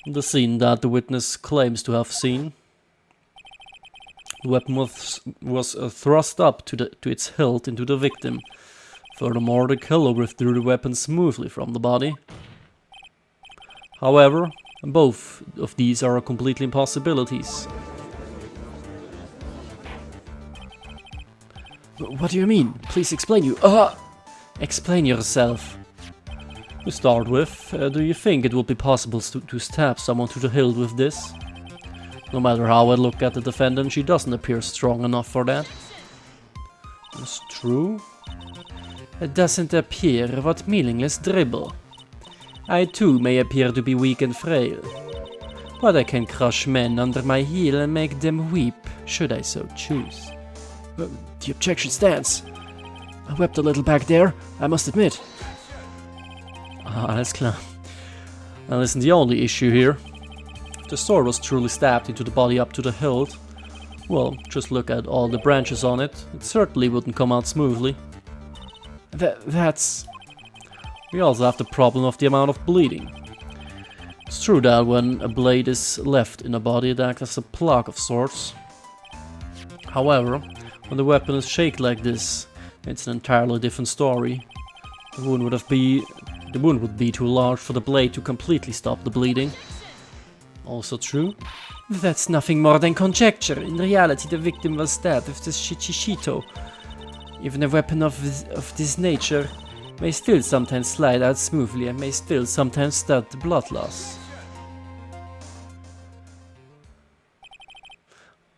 The scene that the witness claims to have seen. The weapon was thrust up to its hilt into the victim. Furthermore, the killer withdrew the weapon smoothly from the body. However, both of these are completely impossibilities. What do you mean? Please explain you. Explain yourself. To start with, do you think it would be possible to stab someone to the hilt with this? No matter how I look at the defendant, she doesn't appear strong enough for that. It's true. It doesn't appear, what meaningless dribble. I too may appear to be weak and frail, but I can crush men under my heel and make them weep, should I so choose. The objection stands. I wept a little back there, I must admit. Alles klar. Now listen, the only issue here. If the sword was truly stabbed into the body up to the hilt, well, just look at all the branches on it. It certainly wouldn't come out smoothly. That's... We also have the problem of the amount of bleeding. It's true that when a blade is left in a body, it acts as a plug of sorts. However, when the weapon is shaped like this, it's an entirely different story. The wound would be too large for the blade to completely stop the bleeding. Also true. That's nothing more than conjecture. In reality, the victim was stabbed with the shichishito. Even a weapon of this nature may still sometimes slide out smoothly and may still sometimes start the blood loss.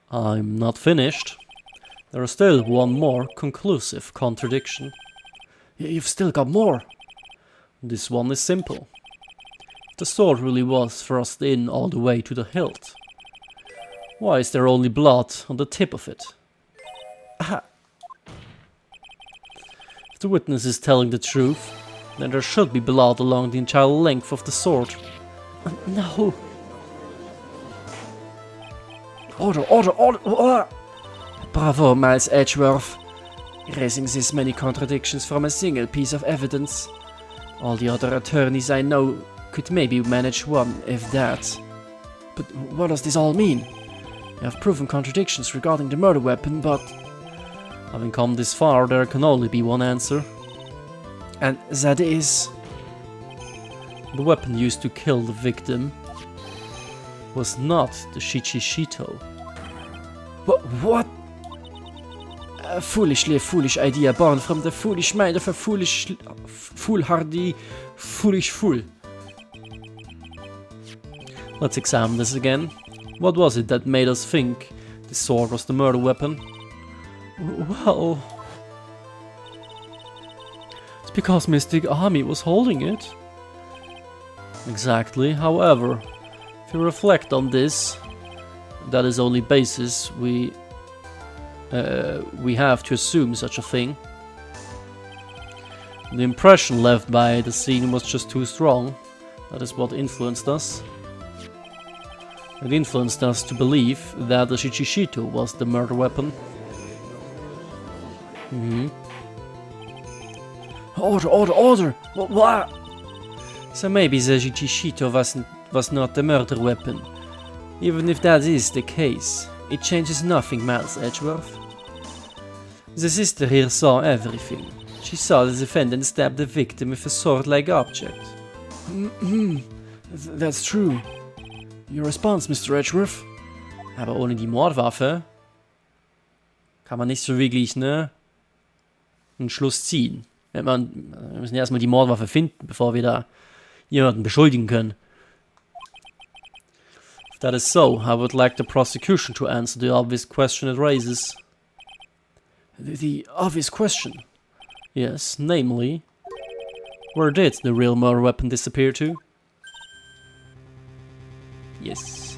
I'm not finished. There is still one more conclusive contradiction. You've still got more. This one is simple. If the sword really was thrust in all the way to the hilt, why is there only blood on the tip of it? Aha. If the witness is telling the truth, then there should be blood along the entire length of the sword. No. Order! Bravo, Miles Edgeworth. Erasing this many contradictions from a single piece of evidence. All the other attorneys I know could maybe manage one, if that. But what does this all mean? You have proven contradictions regarding the murder weapon, but... Having come this far, there can only be one answer. And that is... The weapon used to kill the victim was not the shichishito. What? A foolish idea born from the foolish mind of a foolhardy, foolish fool. Let's examine this again. What was it that made us think the sword was the murder weapon? Well, it's because Mystic Army was holding it. Exactly. However, if you reflect on this, that is only basis we have to assume such a thing. The impression left by the scene was just too strong. That is what influenced us. It influenced us to believe that the Shichishito was the murder weapon. Order, order, order! What? So maybe the Shichishito was not the murder weapon. Even if that is the case, it changes nothing, Miles Edgeworth. The sister here saw everything. She saw the defendant stab the victim with a sword-like object. That's true. Your response, Mr. Edgeworth? Aber ohne die Mordwaffe kann man nicht so wirklich, ne, einen Schluss ziehen. Wir müssen erstmal die Mordwaffe finden, bevor wir da jemanden beschuldigen können. If that is so, I would like the prosecution to answer the obvious question it raises. The obvious question? Yes, namely, where did the real murder weapon disappear to? Yes.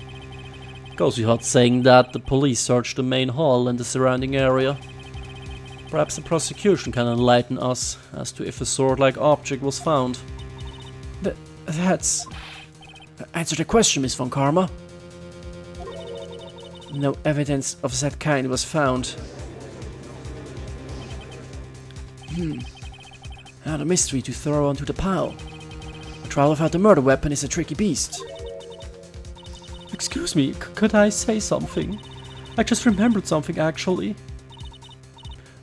Goes without saying that the police searched the main hall and the surrounding area. Perhaps the prosecution can enlighten us as to if a sword-like object was found. That's... Answer the question, Miss Von Karma. No evidence of that kind was found. Not a mystery to throw onto the pile. A trial without the murder weapon is a tricky beast. Excuse me, could I say something? I just remembered something, actually.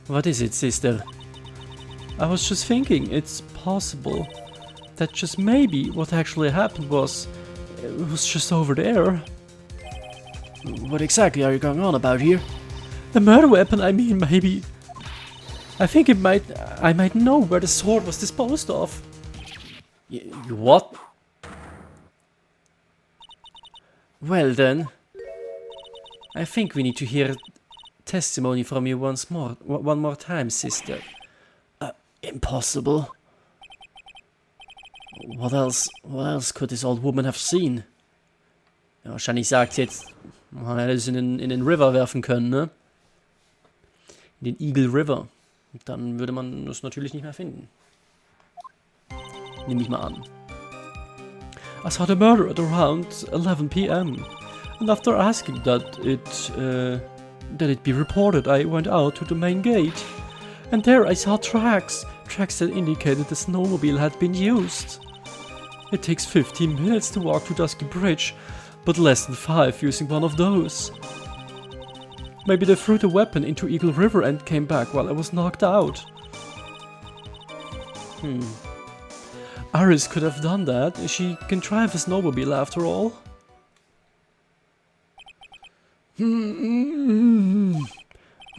What is it, sister? I was just thinking, it's possible that just maybe what actually happened was... it was just over there. What exactly are you going on about here? The murder weapon, I mean, maybe... I think I might know where the sword was disposed of. You what? Well then, I think we need to hear testimony from you one more time, sister. Impossible. What else could this old woman have seen? Ja, wahrscheinlich sagt sie jetzt, man hätte es in den River werfen können, ne? In den Eagle River. Und dann würde man es natürlich nicht mehr finden. Nehme ich mal an. I saw the murder at around 11 p.m. And after asking that it be reported, I went out to the main gate. And there I saw tracks that indicated the snowmobile had been used. It takes 15 minutes to walk to Dusky Bridge, but less than 5 using one of those. Maybe they threw the weapon into Eagle River and came back while I was knocked out. Iris could have done that. She can drive a snowmobile after all.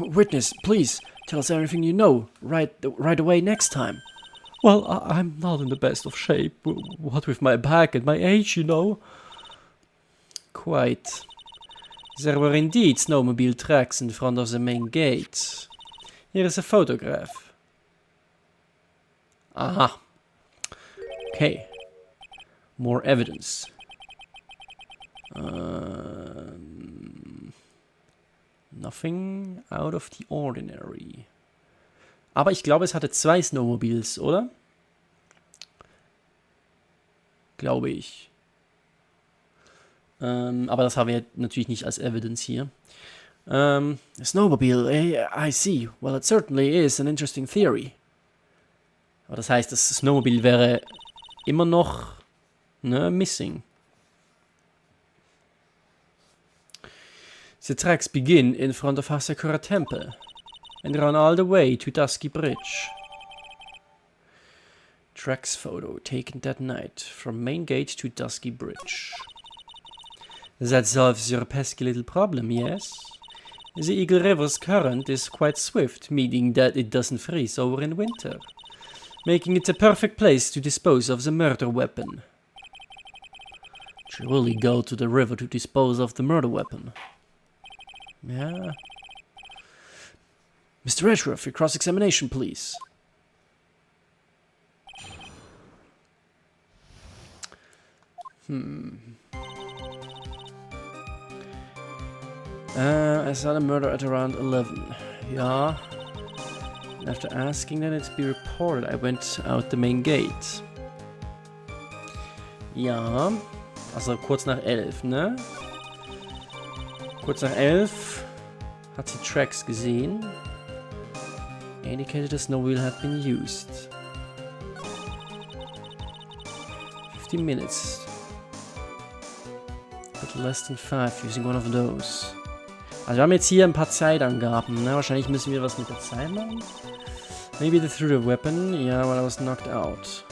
Witness, please, tell us everything you know, right away next time. Well, I'm not in the best of shape. What with my back and my age, you know. Quite. There were indeed snowmobile tracks in front of the main gate. Here is a photograph. Aha. Okay. More evidence. Nothing out of the ordinary. Aber ich glaube, es hatte 2 Snowmobiles, oder? Glaube ich. Aber das haben wir natürlich nicht als Evidence hier. Snowmobile, I see. Well, it certainly is an interesting theory. Aber das heißt, das Snowmobile wäre immer noch, ne, missing. The tracks begin in front of Hasakura Temple and run all the way to Dusky Bridge. Tracks photo taken that night from main gate to Dusky Bridge. That solves your pesky little problem, yes? The Eagle River's current is quite swift, meaning that it doesn't freeze over in winter, making it a perfect place to dispose of the murder weapon. Surely go to the river to dispose of the murder weapon. Ja. Mr. Redruth, your cross-examination, please. I saw the murder at around 11. Ja. And after asking that it be reported, I went out the main gate. Ja. Also kurz nach 11, ne? Kurz nach 11 hat sie Tracks gesehen. Indicated that no wheel had been used. 15 minutes. But less than 5 using one of those. Also wir haben jetzt hier ein paar Zeitangaben, ne? Wahrscheinlich müssen wir was mit der Zeit machen. Maybe they threw the weapon. Yeah, when I was knocked out.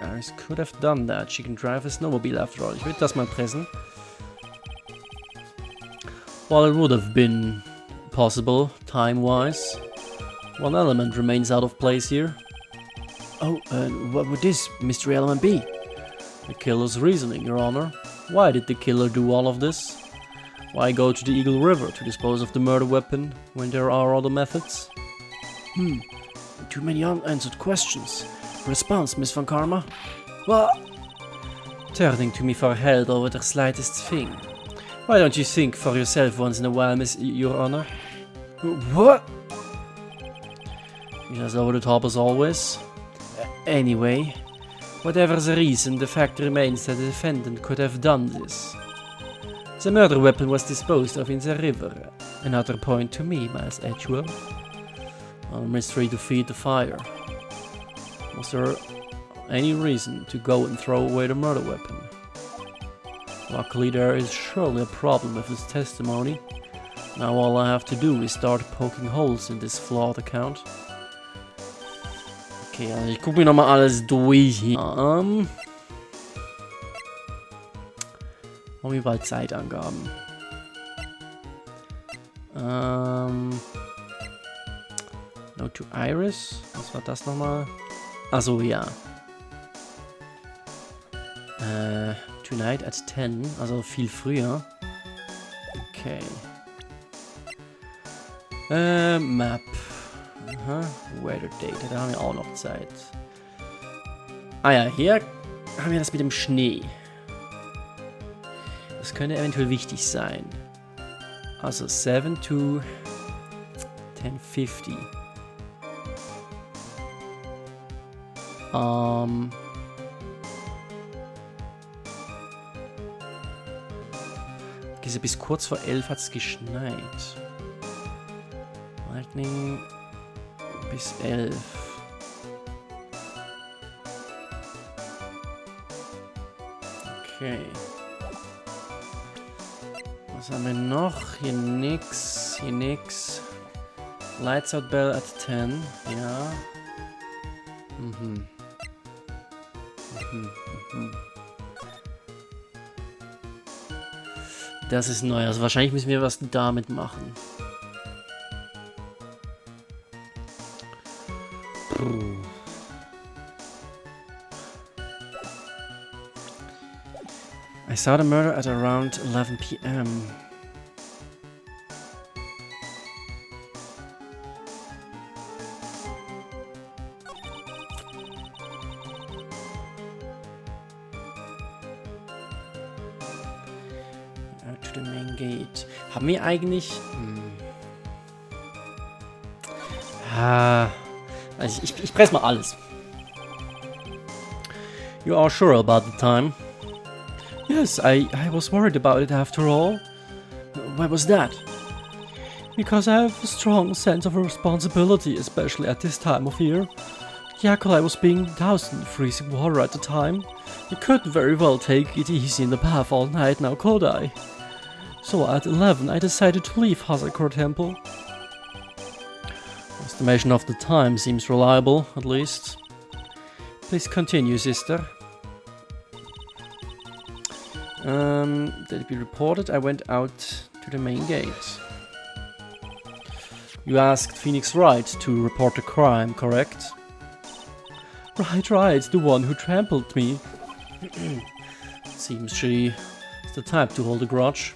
Iris could have done that. She can drive a snowmobile after all. Ich würde das mal pressen. While it would have been possible, time-wise, one element remains out of place here. Oh, what would this mystery element be? The killer's reasoning, Your Honor. Why did the killer do all of this? Why go to the Eagle River to dispose of the murder weapon when there are other methods? Too many unanswered questions. Response, Miss Von Karma? What? Turning to me for help over the slightest thing. Why don't you think for yourself once in a while, Your Honor? What? Just over the top as always. Anyway, whatever the reason, the fact remains that the defendant could have done this. The murder weapon was disposed of in the river. Another point to me, Miles Edgeworth. A mystery to feed the fire. Was there any reason to go and throw away the murder weapon? Luckily, there is surely a problem with his testimony. Now all I have to do is start poking holes in this flawed account. Okay, also ich gucke mir nochmal alles durch hier. Machen wir bald Zeitangaben. No to Iris. Was war das nochmal? Achso, ja. Tonight at 10, also viel früher. Okay. Map. Aha, weather data, da haben wir auch noch Zeit. Ah ja, hier haben wir das mit dem Schnee. Das könnte eventuell wichtig sein. Also 7 to 10:50. Bis kurz vor 11 hat es geschneit. Lightning bis 11. Okay. Was haben wir noch? Hier nix. Hier nix. Lights out bell at 10. Ja. Das ist neu. Also wahrscheinlich müssen wir was damit machen. I saw the murder at around 11 p.m. To the main gate. Haben wir eigentlich... Also ich presse mal alles. You are sure about the time? Yes, I was worried about it after all. Why was that? Because I have a strong sense of responsibility, especially at this time of year. The acolyte was being doused in freezing water at the time. I couldn't very well take it easy in the bath all night now, could I? So at 11 I decided to leave Hazakor Temple. Estimation of the time seems reliable, at least. Please continue, sister. Did it be reported? I went out to the main gate. You asked Phoenix Wright to report the crime, correct? Right, the one who trampled me. Seems she the type to hold a grudge.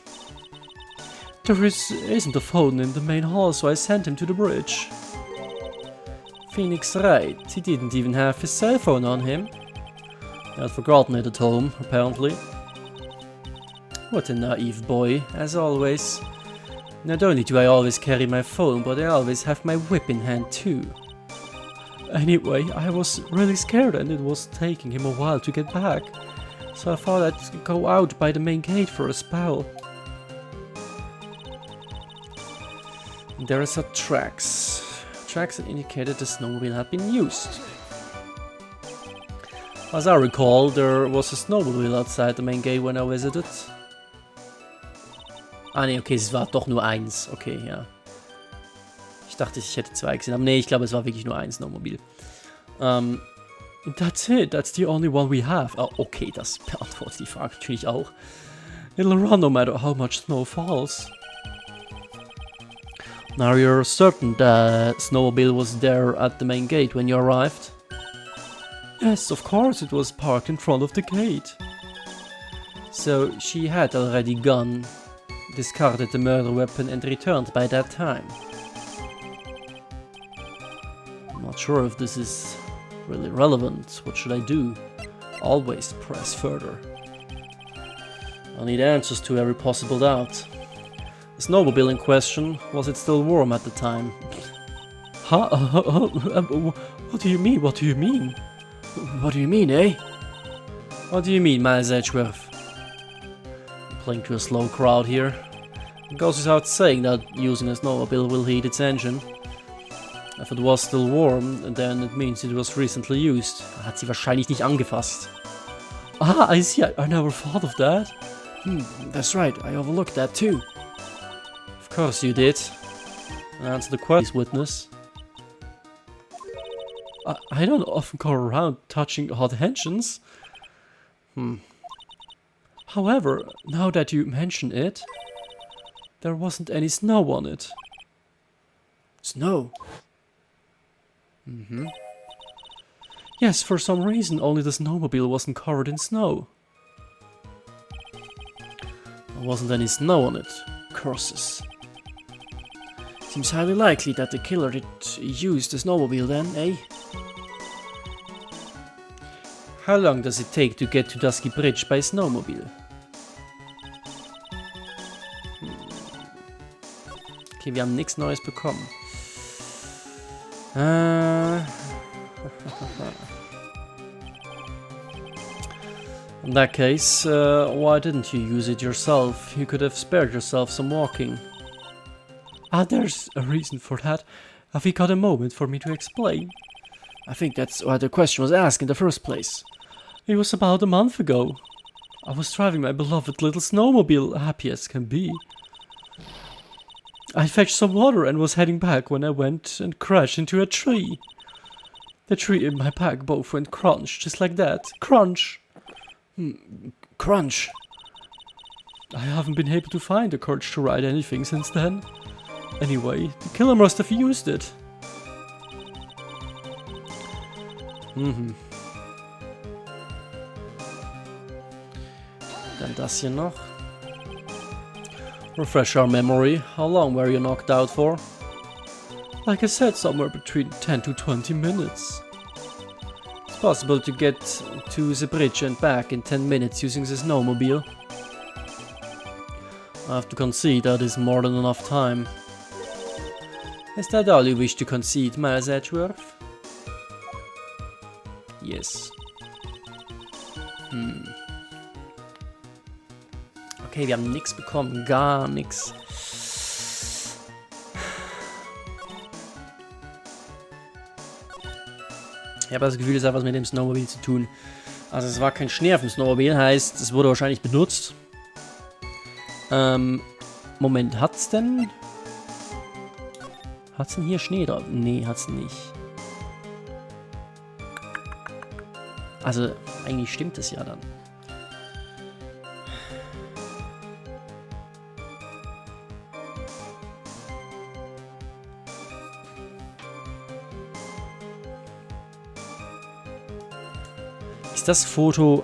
There isn't a phone in the main hall, so I sent him to the bridge. Phoenix Wright, he didn't even have his cell phone on him. He had forgotten it at home, apparently. What a naive boy, as always. Not only do I always carry my phone, but I always have my whip in hand too. Anyway, I was really scared and it was taking him a while to get back. So I thought I'd go out by the main gate for a spell. There are some tracks. Tracks that indicated the snowmobile had been used. As I recall, there was a snowmobile outside the main gate when I visited. Ah ne, okay, es war doch nur eins. Okay, ja. Ich dachte, ich hätte zwei gesehen, aber ne, ich glaube, es war wirklich nur ein Snowmobil. That's it, that's the only one we have. Oh, okay, das beantwortet die Frage natürlich auch. It'll run no matter how much snow falls. Now you're certain the snowmobile was there at the main gate when you arrived? Yes, of course, it was parked in front of the gate. So she had already gone, discarded the murder weapon and returned by that time. I'm not sure if this is really relevant. What should I do? Always press further. I need answers to every possible doubt. The snowmobile in question, was it still warm at the time? Huh? What do you mean? What do you mean? What do you mean, eh? What do you mean, Miles Edgeworth? I'm playing to a slow crowd here. It goes without saying that using a snowmobile will heat its engine. If it was still warm, then it means it was recently used. Hat sie wahrscheinlich nicht angefasst. Ah, I see. I never thought of that. That's right. I overlooked that too. Of course you did. Answer the question, witness. I don't often go around touching hot engines. However, now that you mention it, there wasn't any snow on it. Snow? Yes, for some reason only the snowmobile wasn't covered in snow. There wasn't any snow on it. Curses. Seems highly likely that the killer did use the snowmobile then, eh? How long does it take to get to Dusky Bridge by snowmobile? Okay, wir haben nichts Neues bekommen. In that case, why didn't you use it yourself? You could have spared yourself some walking. There's a reason for that. Have you got a moment for me to explain? I think that's why the question was asked in the first place. It was about a month ago. I was driving my beloved little snowmobile, happy as can be. I fetched some water and was heading back when I went and crashed into a tree. The tree and my pack both went crunch, just like that. Crunch! Crunch. I haven't been able to find the courage to write anything since then. Anyway, the killer must have used it. Dann das hier noch. Refresh our memory. How long were you knocked out for? Like I said, somewhere between 10 to 20 minutes. It's possible to get to the bridge and back in 10 minutes using the snowmobile. I have to concede that is more than enough time. Is that all you wish to concede, Miles Edgeworth? Yes. Okay, wir haben nichts bekommen, gar nichts. Ich habe das Gefühl, es hat was mit dem Snowmobil zu tun. Also es war kein Schnee auf dem Snowmobil, heißt, es wurde wahrscheinlich benutzt. Moment, hat's denn hier Schnee drauf? Nee, hat's nicht. Also, eigentlich stimmt es ja dann. Ist das Foto...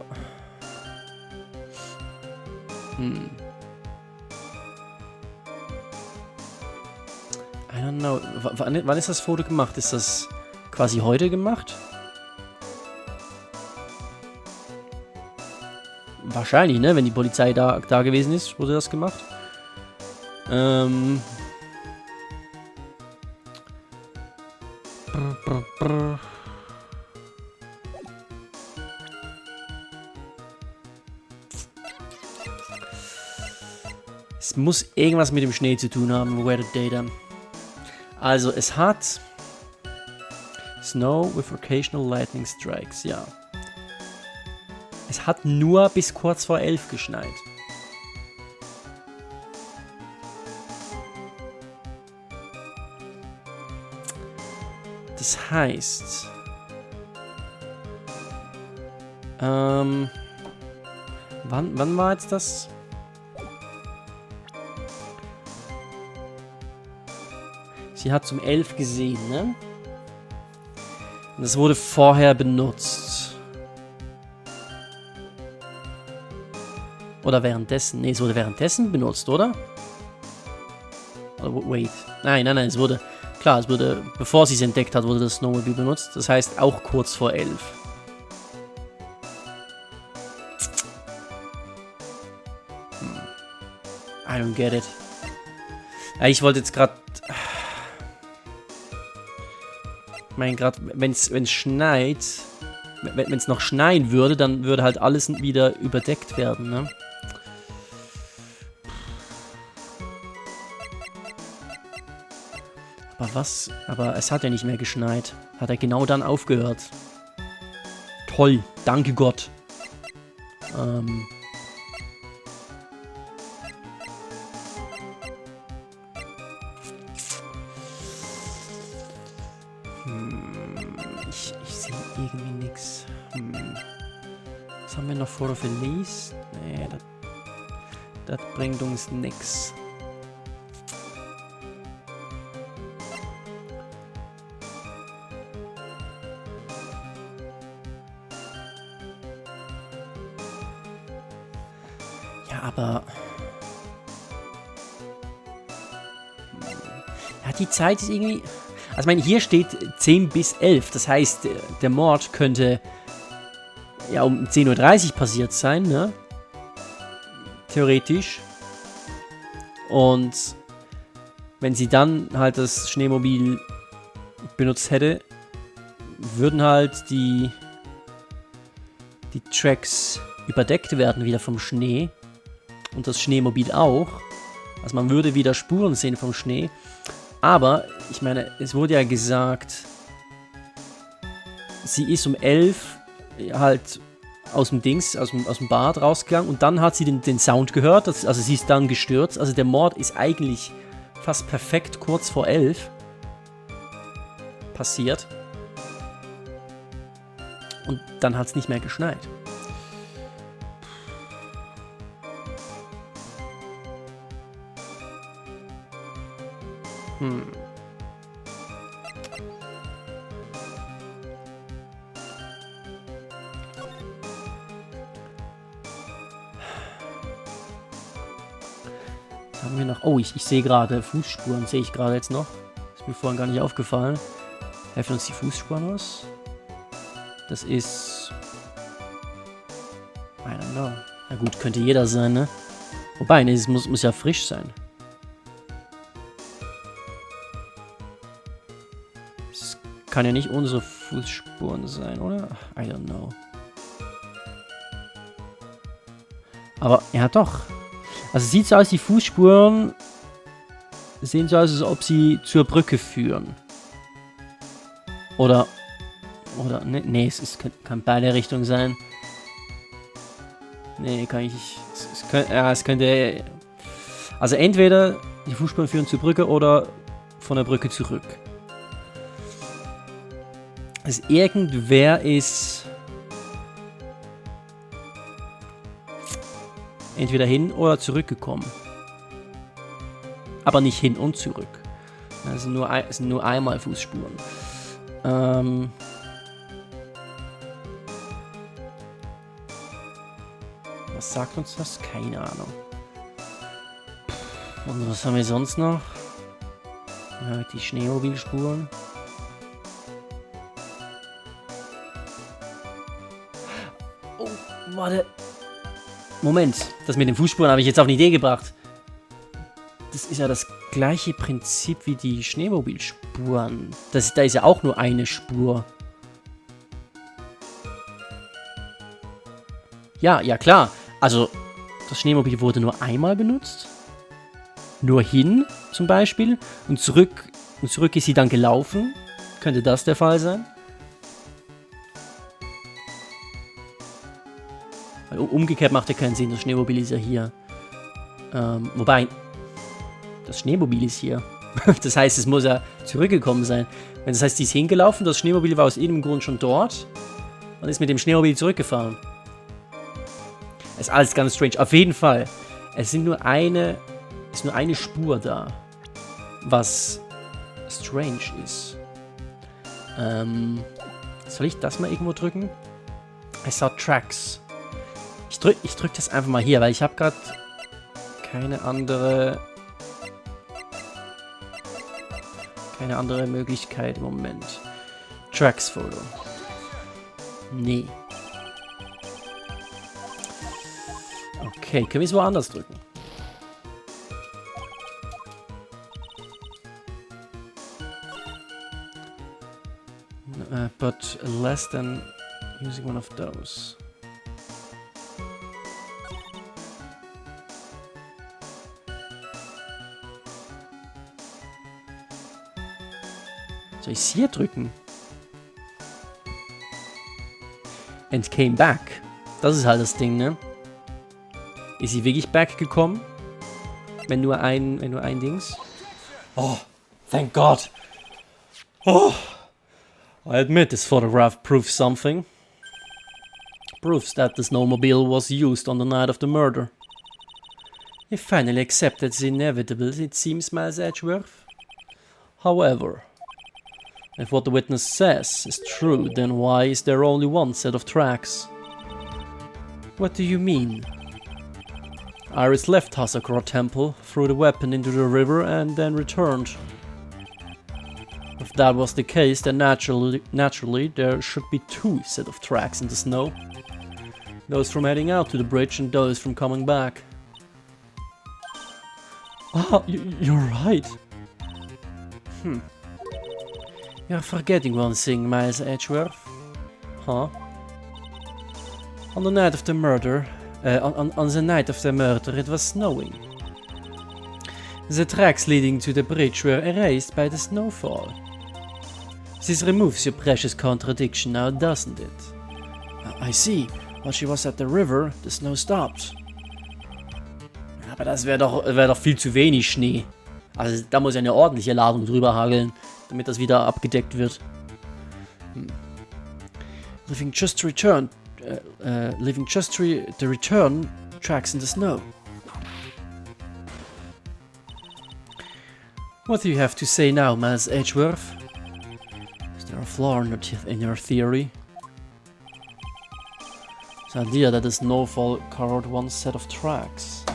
I don't know. Wann ist das Foto gemacht? Ist das quasi heute gemacht? Wahrscheinlich, ne? Wenn die Polizei da gewesen ist, wurde das gemacht. Es muss irgendwas mit dem Schnee zu tun haben, Weather Data. Also, es hat Snow with occasional lightning strikes, ja. Es hat nur bis kurz vor 11 geschneit. Das heißt... wann war jetzt das? Sie hat zum 11 gesehen, ne? Und das wurde vorher benutzt. Oder währenddessen. Ne, es wurde währenddessen benutzt, oder? Oh, wait. Nein, es wurde... Klar, es wurde... Bevor sie es entdeckt hat, wurde das Snowmobile benutzt. Das heißt, auch kurz vor 11. I don't get it. Ja, ich wollte jetzt gerade... Ich meine, gerade wenn es schneit, wenn es noch schneien würde, dann würde halt alles wieder überdeckt werden, ne? Aber was? Aber es hat ja nicht mehr geschneit. Hat er genau dann aufgehört. Toll, danke Gott. Ich sehe irgendwie nichts. Was haben wir noch vor Release? Nee, das bringt uns nix. Ja, aber... Ja, die Zeit ist irgendwie... Also, ich meine, hier steht 10 bis 11. Das heißt, der Mord könnte ja um 10:30 Uhr passiert sein, ne? Theoretisch. Und wenn sie dann halt das Schneemobil benutzt hätte, würden halt die Tracks überdeckt werden wieder vom Schnee. Und das Schneemobil auch. Also man würde wieder Spuren sehen vom Schnee. Aber, ich meine, es wurde ja gesagt, sie ist um 11 halt aus dem Bad rausgegangen und dann hat sie den Sound gehört, also sie ist dann gestürzt. Also der Mord ist eigentlich fast perfekt kurz vor 11 passiert. Und dann hat es nicht mehr geschneit. Was haben wir noch? Oh, ich sehe gerade Fußspuren, sehe ich gerade jetzt noch. Ist mir vorhin gar nicht aufgefallen. Helfen uns die Fußspuren aus? Das ist... I don't know. Na gut, könnte jeder sein, ne? Wobei, ne, es muss ja frisch sein. Das kann ja nicht unsere Fußspuren sein, oder? I don't know. Aber, ja doch. Also sieht so aus, die Fußspuren sehen so aus, als ob sie zur Brücke führen. Oder, nee, es kann beide Richtungen sein. Nee, kann ich nicht. Es könnte, also entweder die Fußspuren führen zur Brücke oder von der Brücke zurück. Also irgendwer ist entweder hin oder zurückgekommen. Aber nicht hin und zurück. Es sind nur einmal Fußspuren. Was sagt uns das? Keine Ahnung. Und was haben wir sonst noch? Die Schneemobilspuren. Oh, warte. Moment, das mit den Fußspuren habe ich jetzt auf eine Idee gebracht. Das ist ja das gleiche Prinzip wie die Schneemobilspuren. Da ist ja auch nur eine Spur. Ja, ja klar. Also, das Schneemobil wurde nur einmal benutzt. Nur hin, zum Beispiel. Und zurück ist sie dann gelaufen. Könnte das der Fall sein? Weil umgekehrt macht ja keinen Sinn. Das Schneemobil ist ja hier. Wobei, das Schneemobil ist hier. Das heißt, es muss ja zurückgekommen sein. Das heißt, sie ist hingelaufen, das Schneemobil war aus irgendeinem Grund schon dort und ist mit dem Schneemobil zurückgefahren. Ist alles ganz strange. Auf jeden Fall. Es ist nur eine Spur da. Was strange ist. Soll ich das mal irgendwo drücken? I saw tracks. Ich drück das einfach mal hier, weil ich habe gerade keine andere Möglichkeit im Moment. Tracks-Foto. Nee. Okay, können wir es woanders drücken? But less than using one of those. Soll ich es hier drücken? And came back. Das ist halt das Ding, ne? Ist sie wirklich back gekommen? Wenn nur ein Dings? Oh, thank God. Oh, I admit this photograph proves something. Proves that the snowmobile was used on the night of the murder. You finally accepted the inevitable, it seems, Miles Edgeworth. However, if what the witness says is true, then why is there only one set of tracks? What do you mean? Iris left Hasakura Temple, threw the weapon into the river and then returned. If that was the case, then naturally there should be two set of tracks in the snow. Those from heading out to the bridge and those from coming back. Ah, you're right. You're forgetting one thing, Miles Edgeworth. Huh? On the night of the murder, on the night of the murder, it was snowing. The tracks leading to the bridge were erased by the snowfall. This removes your precious contradiction now, doesn't it? I see. While she was at the river, the snow stopped. Aber das wäre doch viel zu wenig Schnee. Also da muss ja eine ordentliche Ladung drüber hageln, damit das wieder abgedeckt wird. Leaving just the return tracks in the snow. What do you have to say now, Miles Edgeworth? Is there a flaw in your theory? The idea that the snowfall covered one set of tracks.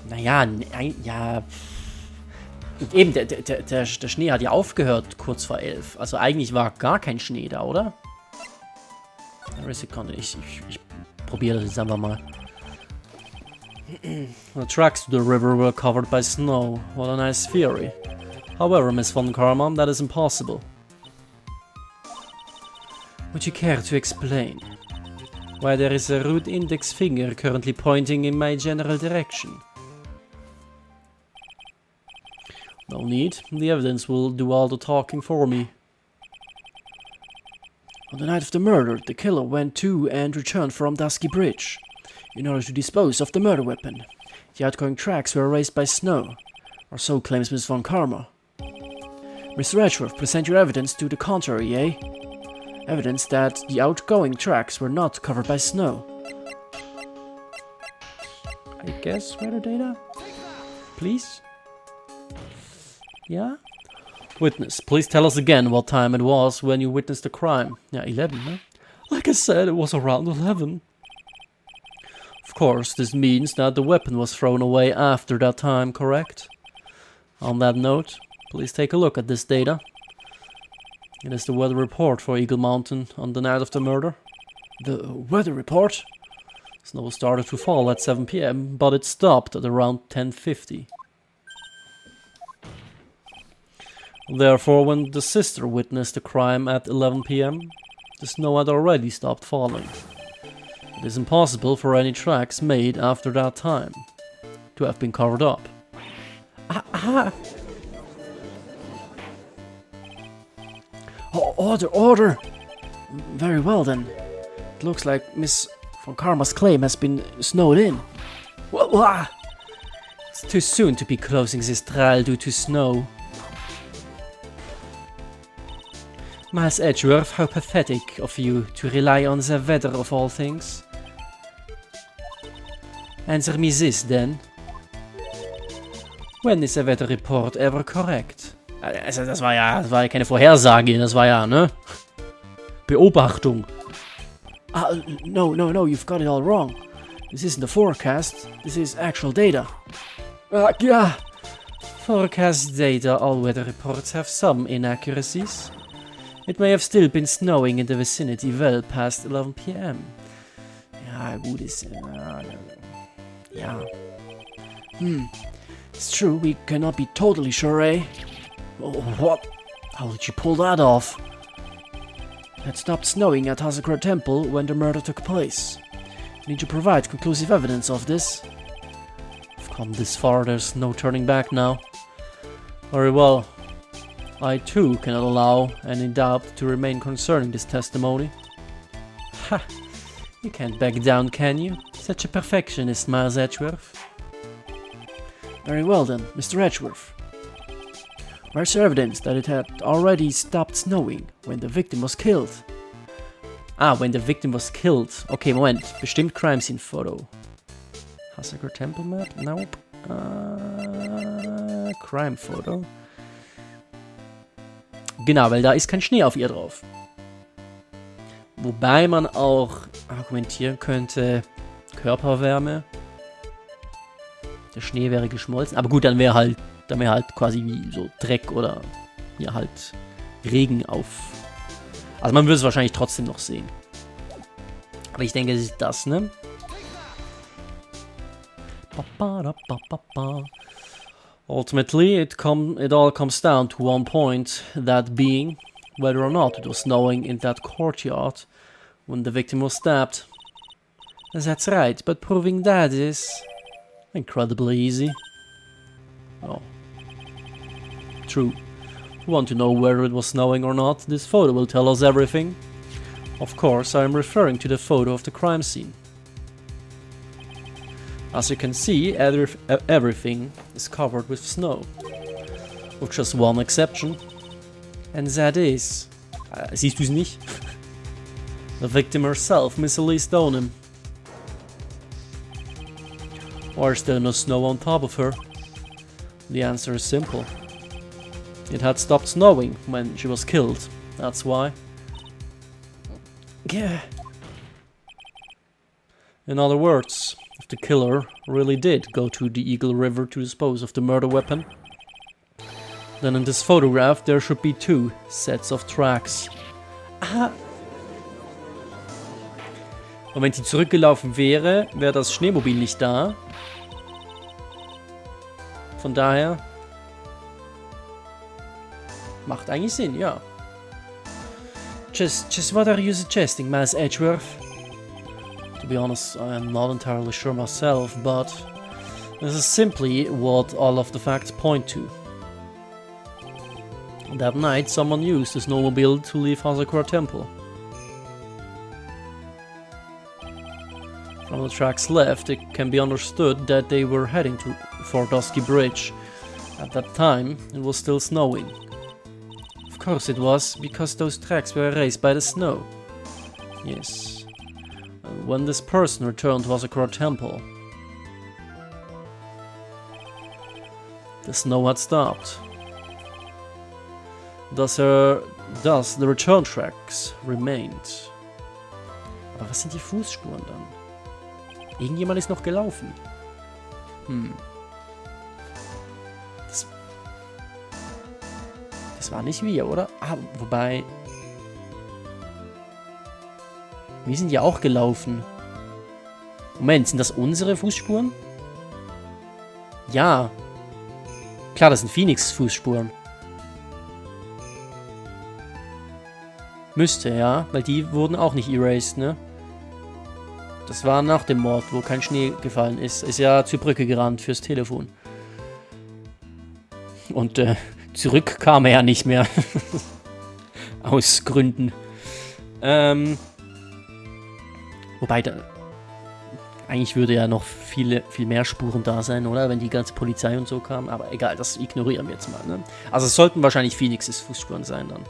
Naja, ja. Und eben, der Schnee hat ja aufgehört kurz vor 11. Also eigentlich war gar kein Schnee da, oder? Ich probiere das jetzt einfach mal. The tracks to the river were covered by snow. What a nice theory. However, Miss von Karma, that is impossible. Would you care to explain why there is a rude index finger currently pointing in my general direction? No need. The evidence will do all the talking for me. On the night of the murder, the killer went to and returned from Dusky Bridge in order to dispose of the murder weapon. The outgoing tracks were erased by snow, or so claims Miss von Karma. Mr. Edgeworth, present your evidence to the contrary, eh? Evidence that the outgoing tracks were not covered by snow. I guess weather data? Please? Yeah? Witness, please tell us again what time it was when you witnessed the crime. Yeah, 11, huh? Like I said, it was around 11. Of course, this means that the weapon was thrown away after that time, correct? On that note, please take a look at this data. It is the weather report for Eagle Mountain on the night of the murder. The weather report? Snow started to fall at 7 PM, but it stopped at around 10:50. Therefore, when the sister witnessed the crime at 11 PM, the snow had already stopped falling. It is impossible for any tracks made after that time to have been covered up. Order! Very well then. It looks like Miss von Karma's claim has been snowed in. It's too soon to be closing this trial due to snow. Miles Edgeworth, how pathetic of you to rely on the weather of all things. Answer me this then. When is the weather report ever correct? Also das war ja keine Vorhersage, das war ja, ne? Beobachtung. No, you've got it all wrong. This isn't a forecast, this is actual data. Yeah. Forecast data, all weather reports have some inaccuracies. It may have still been snowing in the vicinity well past 11 PM. Ja, gut ist... yeah. It's true, we cannot be totally sure, eh? What? How did you pull that off? It stopped snowing at Hazakura Temple when the murder took place. We need to provide conclusive evidence of this. We've come this far, there's no turning back now. Very well. I too cannot allow any doubt to remain concerning this testimony. Ha! You can't back down, can you? Such a perfectionist, Miles Edgeworth. Very well then, Mr. Edgeworth. Where's your evidence that it had already stopped snowing when the victim was killed? When the victim was killed. Okay, Moment. Bestimmt Crime Scene Photo. Hazakura Temple Map? Nope. Crime Photo. Genau, weil da ist kein Schnee auf ihr drauf. Wobei man auch argumentieren könnte, Körperwärme. Der Schnee wäre geschmolzen. Aber gut, dann wäre halt quasi wie so Dreck oder ja halt Regen auf. Also man würde es wahrscheinlich trotzdem noch sehen. Aber ich denke, es ist das, ne? Ultimately, it all comes down to one point, that being whether or not it was snowing in that courtyard when the victim was stabbed. That's right, but proving that is incredibly easy. Oh. True. If you want to know whether it was snowing or not, this photo will tell us everything. Of course, I am referring to the photo of the crime scene. As you can see, everything is covered with snow. With just one exception. And that is... siehst du es nicht? The victim herself, Miss Elise Donham. Or is there no snow on top of her? The answer is simple. It had stopped snowing when she was killed. That's why. Yeah. In other words, if the killer really did go to the Eagle River to dispose of the murder weapon, then in this photograph there should be two sets of tracks. Und wenn sie zurückgelaufen wäre, wäre das Schneemobil nicht da. Von daher macht eigentlich Sinn, ja. Just what are you suggesting, Miles Edgeworth? To be honest, I am not entirely sure myself, but this is simply what all of the facts point to. That night, someone used the snowmobile to leave Hazakura Temple. From the tracks left, it can be understood that they were heading for Dusky Bridge. At that time, it was still snowing. Of course it was, because those tracks were erased by the snow. Yes. When this person returned to Hazakura Temple, the snow had stopped. thus the return tracks remained. Aber was sind die Fußspuren dann? Irgendjemand ist noch gelaufen. Das war nicht wir, oder? Ah, wobei... Wir sind ja auch gelaufen. Moment, sind das unsere Fußspuren? Ja. Klar, das sind Phoenix' Fußspuren. Müsste, ja. Weil die wurden auch nicht erased, ne? Das war nach dem Mord, wo kein Schnee gefallen ist. Ist ja zur Brücke gerannt fürs Telefon. Und zurück kam er ja nicht mehr. Aus Gründen. Wobei, eigentlich würde ja noch viel mehr Spuren da sein, oder? Wenn die ganze Polizei und so kam. Aber egal, das ignorieren wir jetzt mal, ne? Also es sollten wahrscheinlich Phoenix' Fußspuren sein dann.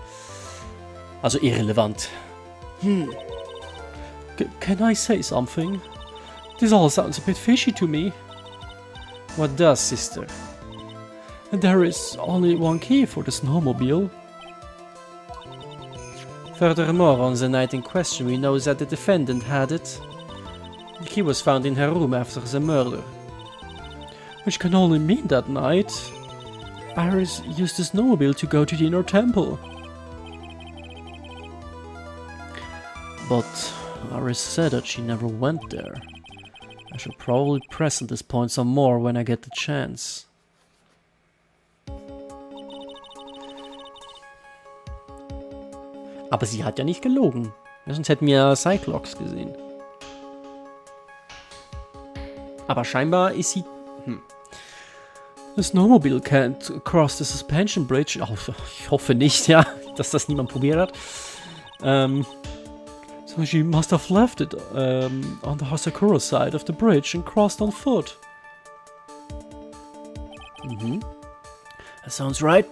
Also irrelevant. Can I say something? This all sounds a bit fishy to me. What does, sister? There is only one key for the snowmobile. Furthermore, on the night in question, we know that the defendant had it. The key was found in her room after the murder. Which can only mean that night Iris used the snowmobile to go to the inner temple. But Iris said that she never went there. I shall probably press on this point some more when I get the chance. Aber sie hat ja nicht gelogen. Sonst hätten wir ja Cyclops gesehen. Aber scheinbar ist sie... The snowmobile can't cross the suspension bridge. Oh, ich hoffe nicht, ja, dass das niemand probiert hat. So she must have left it on the Hasakura side of the bridge and crossed on foot. That sounds right.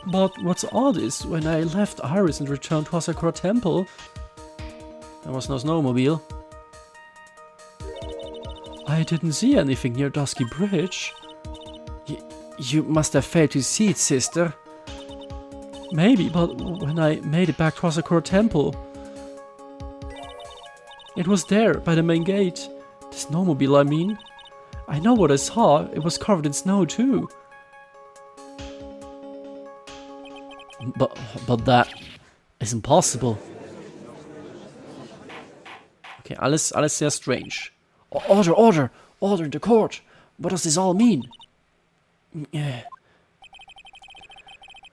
But what's odd is, when I left Iris and returned to Hasakura Temple, there was no snowmobile. I didn't see anything near Dusky Bridge. You must have failed to see it, sister. Maybe, but when I made it back to Hasakura Temple, it was there, by the main gate. The snowmobile, I mean. I know what I saw. It was covered in snow, too. But that is impossible. Okay, alles sehr strange. Order in the court. What does this all mean? Yeah.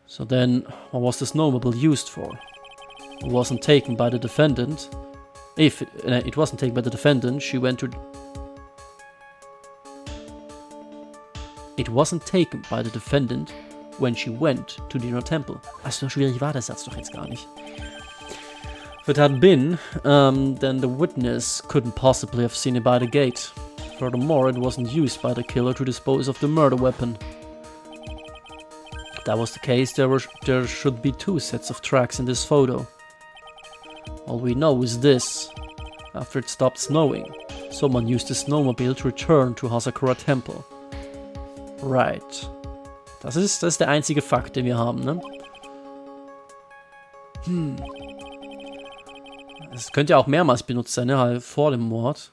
So then, what was the snowmobile used for? It wasn't taken by the defendant. If it wasn't taken by the defendant, she went to... It wasn't taken by the defendant when she went to the inner temple. Also so schwierig war der Satz doch jetzt gar nicht. If it had been, then the witness couldn't possibly have seen it by the gate. Furthermore, it wasn't used by the killer to dispose of the murder weapon. If that was the case, there should be 2 sets of tracks in this photo. All we know is this. After it stopped snowing, someone used the snowmobile to return to Hasakura Temple. Right. Das ist der einzige Fakt, den wir haben, ne? Es könnte ja auch mehrmals benutzt sein, ne? Halt vor dem Mord.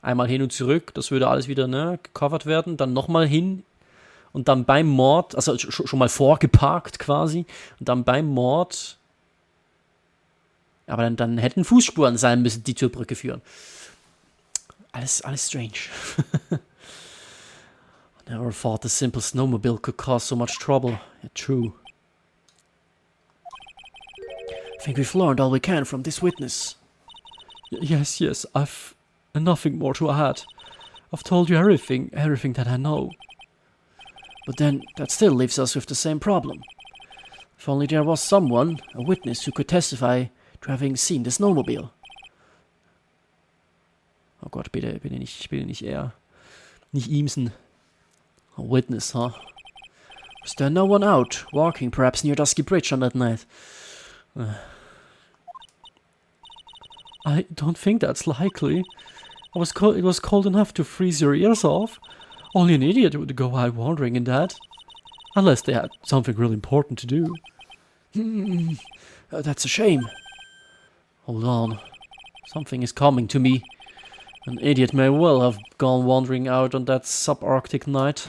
Einmal hin und zurück, das würde alles wieder, ne, gecovert werden. Dann nochmal hin und dann beim Mord, also schon mal vorgeparkt quasi. Und dann beim Mord. Aber dann hätten Fußspuren sein müssen, die zur Brücke führen. Alles strange. I never thought the simple snowmobile could cause so much trouble. Yeah, true. I think we've learned all we can from this witness. Yes, I've nothing more to add. I've told you everything that I know. But then, that still leaves us with the same problem. If only there was someone, a witness, who could testify to having seen the snowmobile. Oh Gott, bitte nicht er. Nicht Eamson. A witness, huh? Was there no one out, walking perhaps near Dusky Bridge on that night? I don't think that's likely. It was cold enough to freeze your ears off. Only an idiot would go out wandering in that. Unless they had something really important to do. That's a shame. Hold on. Something is coming to me. An idiot may well have gone wandering out on that subarctic night.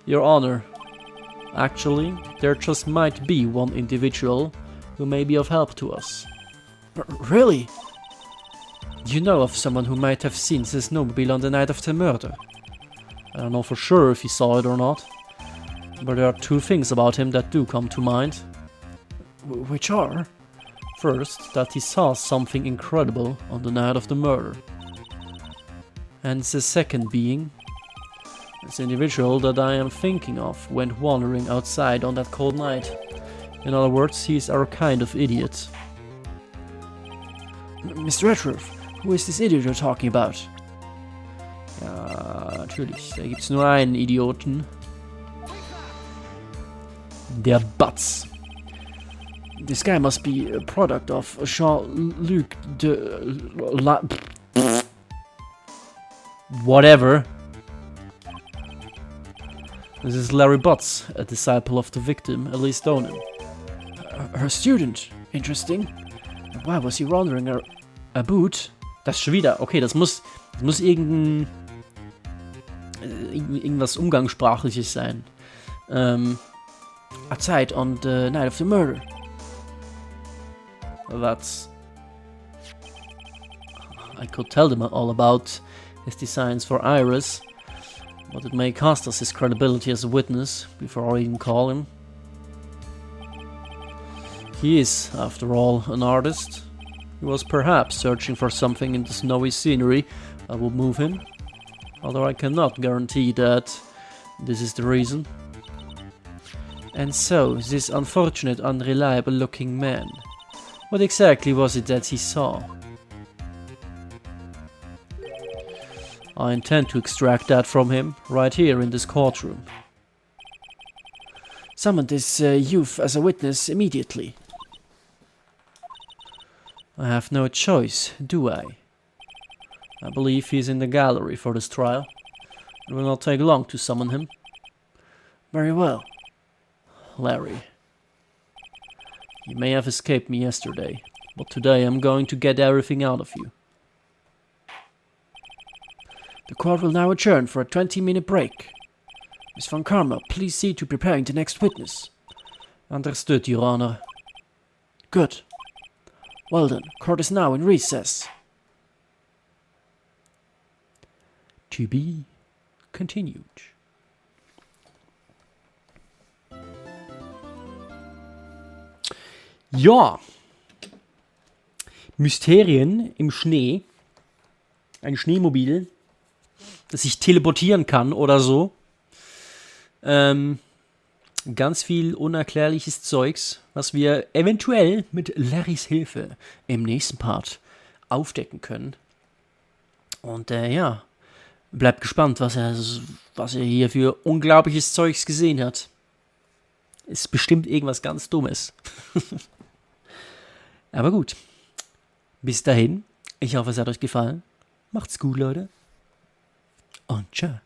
Your Honor, actually, there just might be one individual who may be of help to us. Really? You know of someone who might have seen the snowmobile on the night of the murder? I don't know for sure if he saw it or not, but there are two things about him that do come to mind. Which are? First, that he saw something incredible on the night of the murder. And the second being, this individual that I am thinking of went wandering outside on that cold night. In other words, he's our kind of idiot. Mr. Redruth, who is this idiot you're talking about? Ja, natürlich, da gibt's nur einen Idioten. Der Batz. This guy must be a product of Jean-Luc de... Whatever. This is Larry Butz, a disciple of the victim, Elise Donen. Her student. Interesting. Why was he wandering a boot? Das schon wieder. Okay, das muss irgendwas Umgangssprachliches sein. Outside on the night of the murder. That's... I could tell them all about his designs for Iris, but it may cost us his credibility as a witness before I even call him. He is, after all, an artist. He was perhaps searching for something in the snowy scenery that would move him, although I cannot guarantee that this is the reason. And so, this unfortunate, unreliable-looking man. What exactly was it that he saw? I intend to extract that from him, right here in this courtroom. Summon this youth as a witness immediately. I have no choice, do I? I believe he's in the gallery for this trial. It will not take long to summon him. Very well. Larry. You may have escaped me yesterday, but today I'm going to get everything out of you. The court will now adjourn for a 20-minute break. Miss Von Karma, please see to preparing the next witness. Understood, Your Honor. Good. Well then, court is now in recess. To be continued. Ja. Mysterien im Schnee. Ein Schneemobil, das sich teleportieren kann oder so. Ganz viel unerklärliches Zeugs, was wir eventuell mit Larrys Hilfe im nächsten Part aufdecken können. Und ja, bleibt gespannt, was er hier für unglaubliches Zeugs gesehen hat. Ist bestimmt irgendwas ganz Dummes. Aber gut. Bis dahin. Ich hoffe, es hat euch gefallen. Macht's gut, Leute. Und tschö.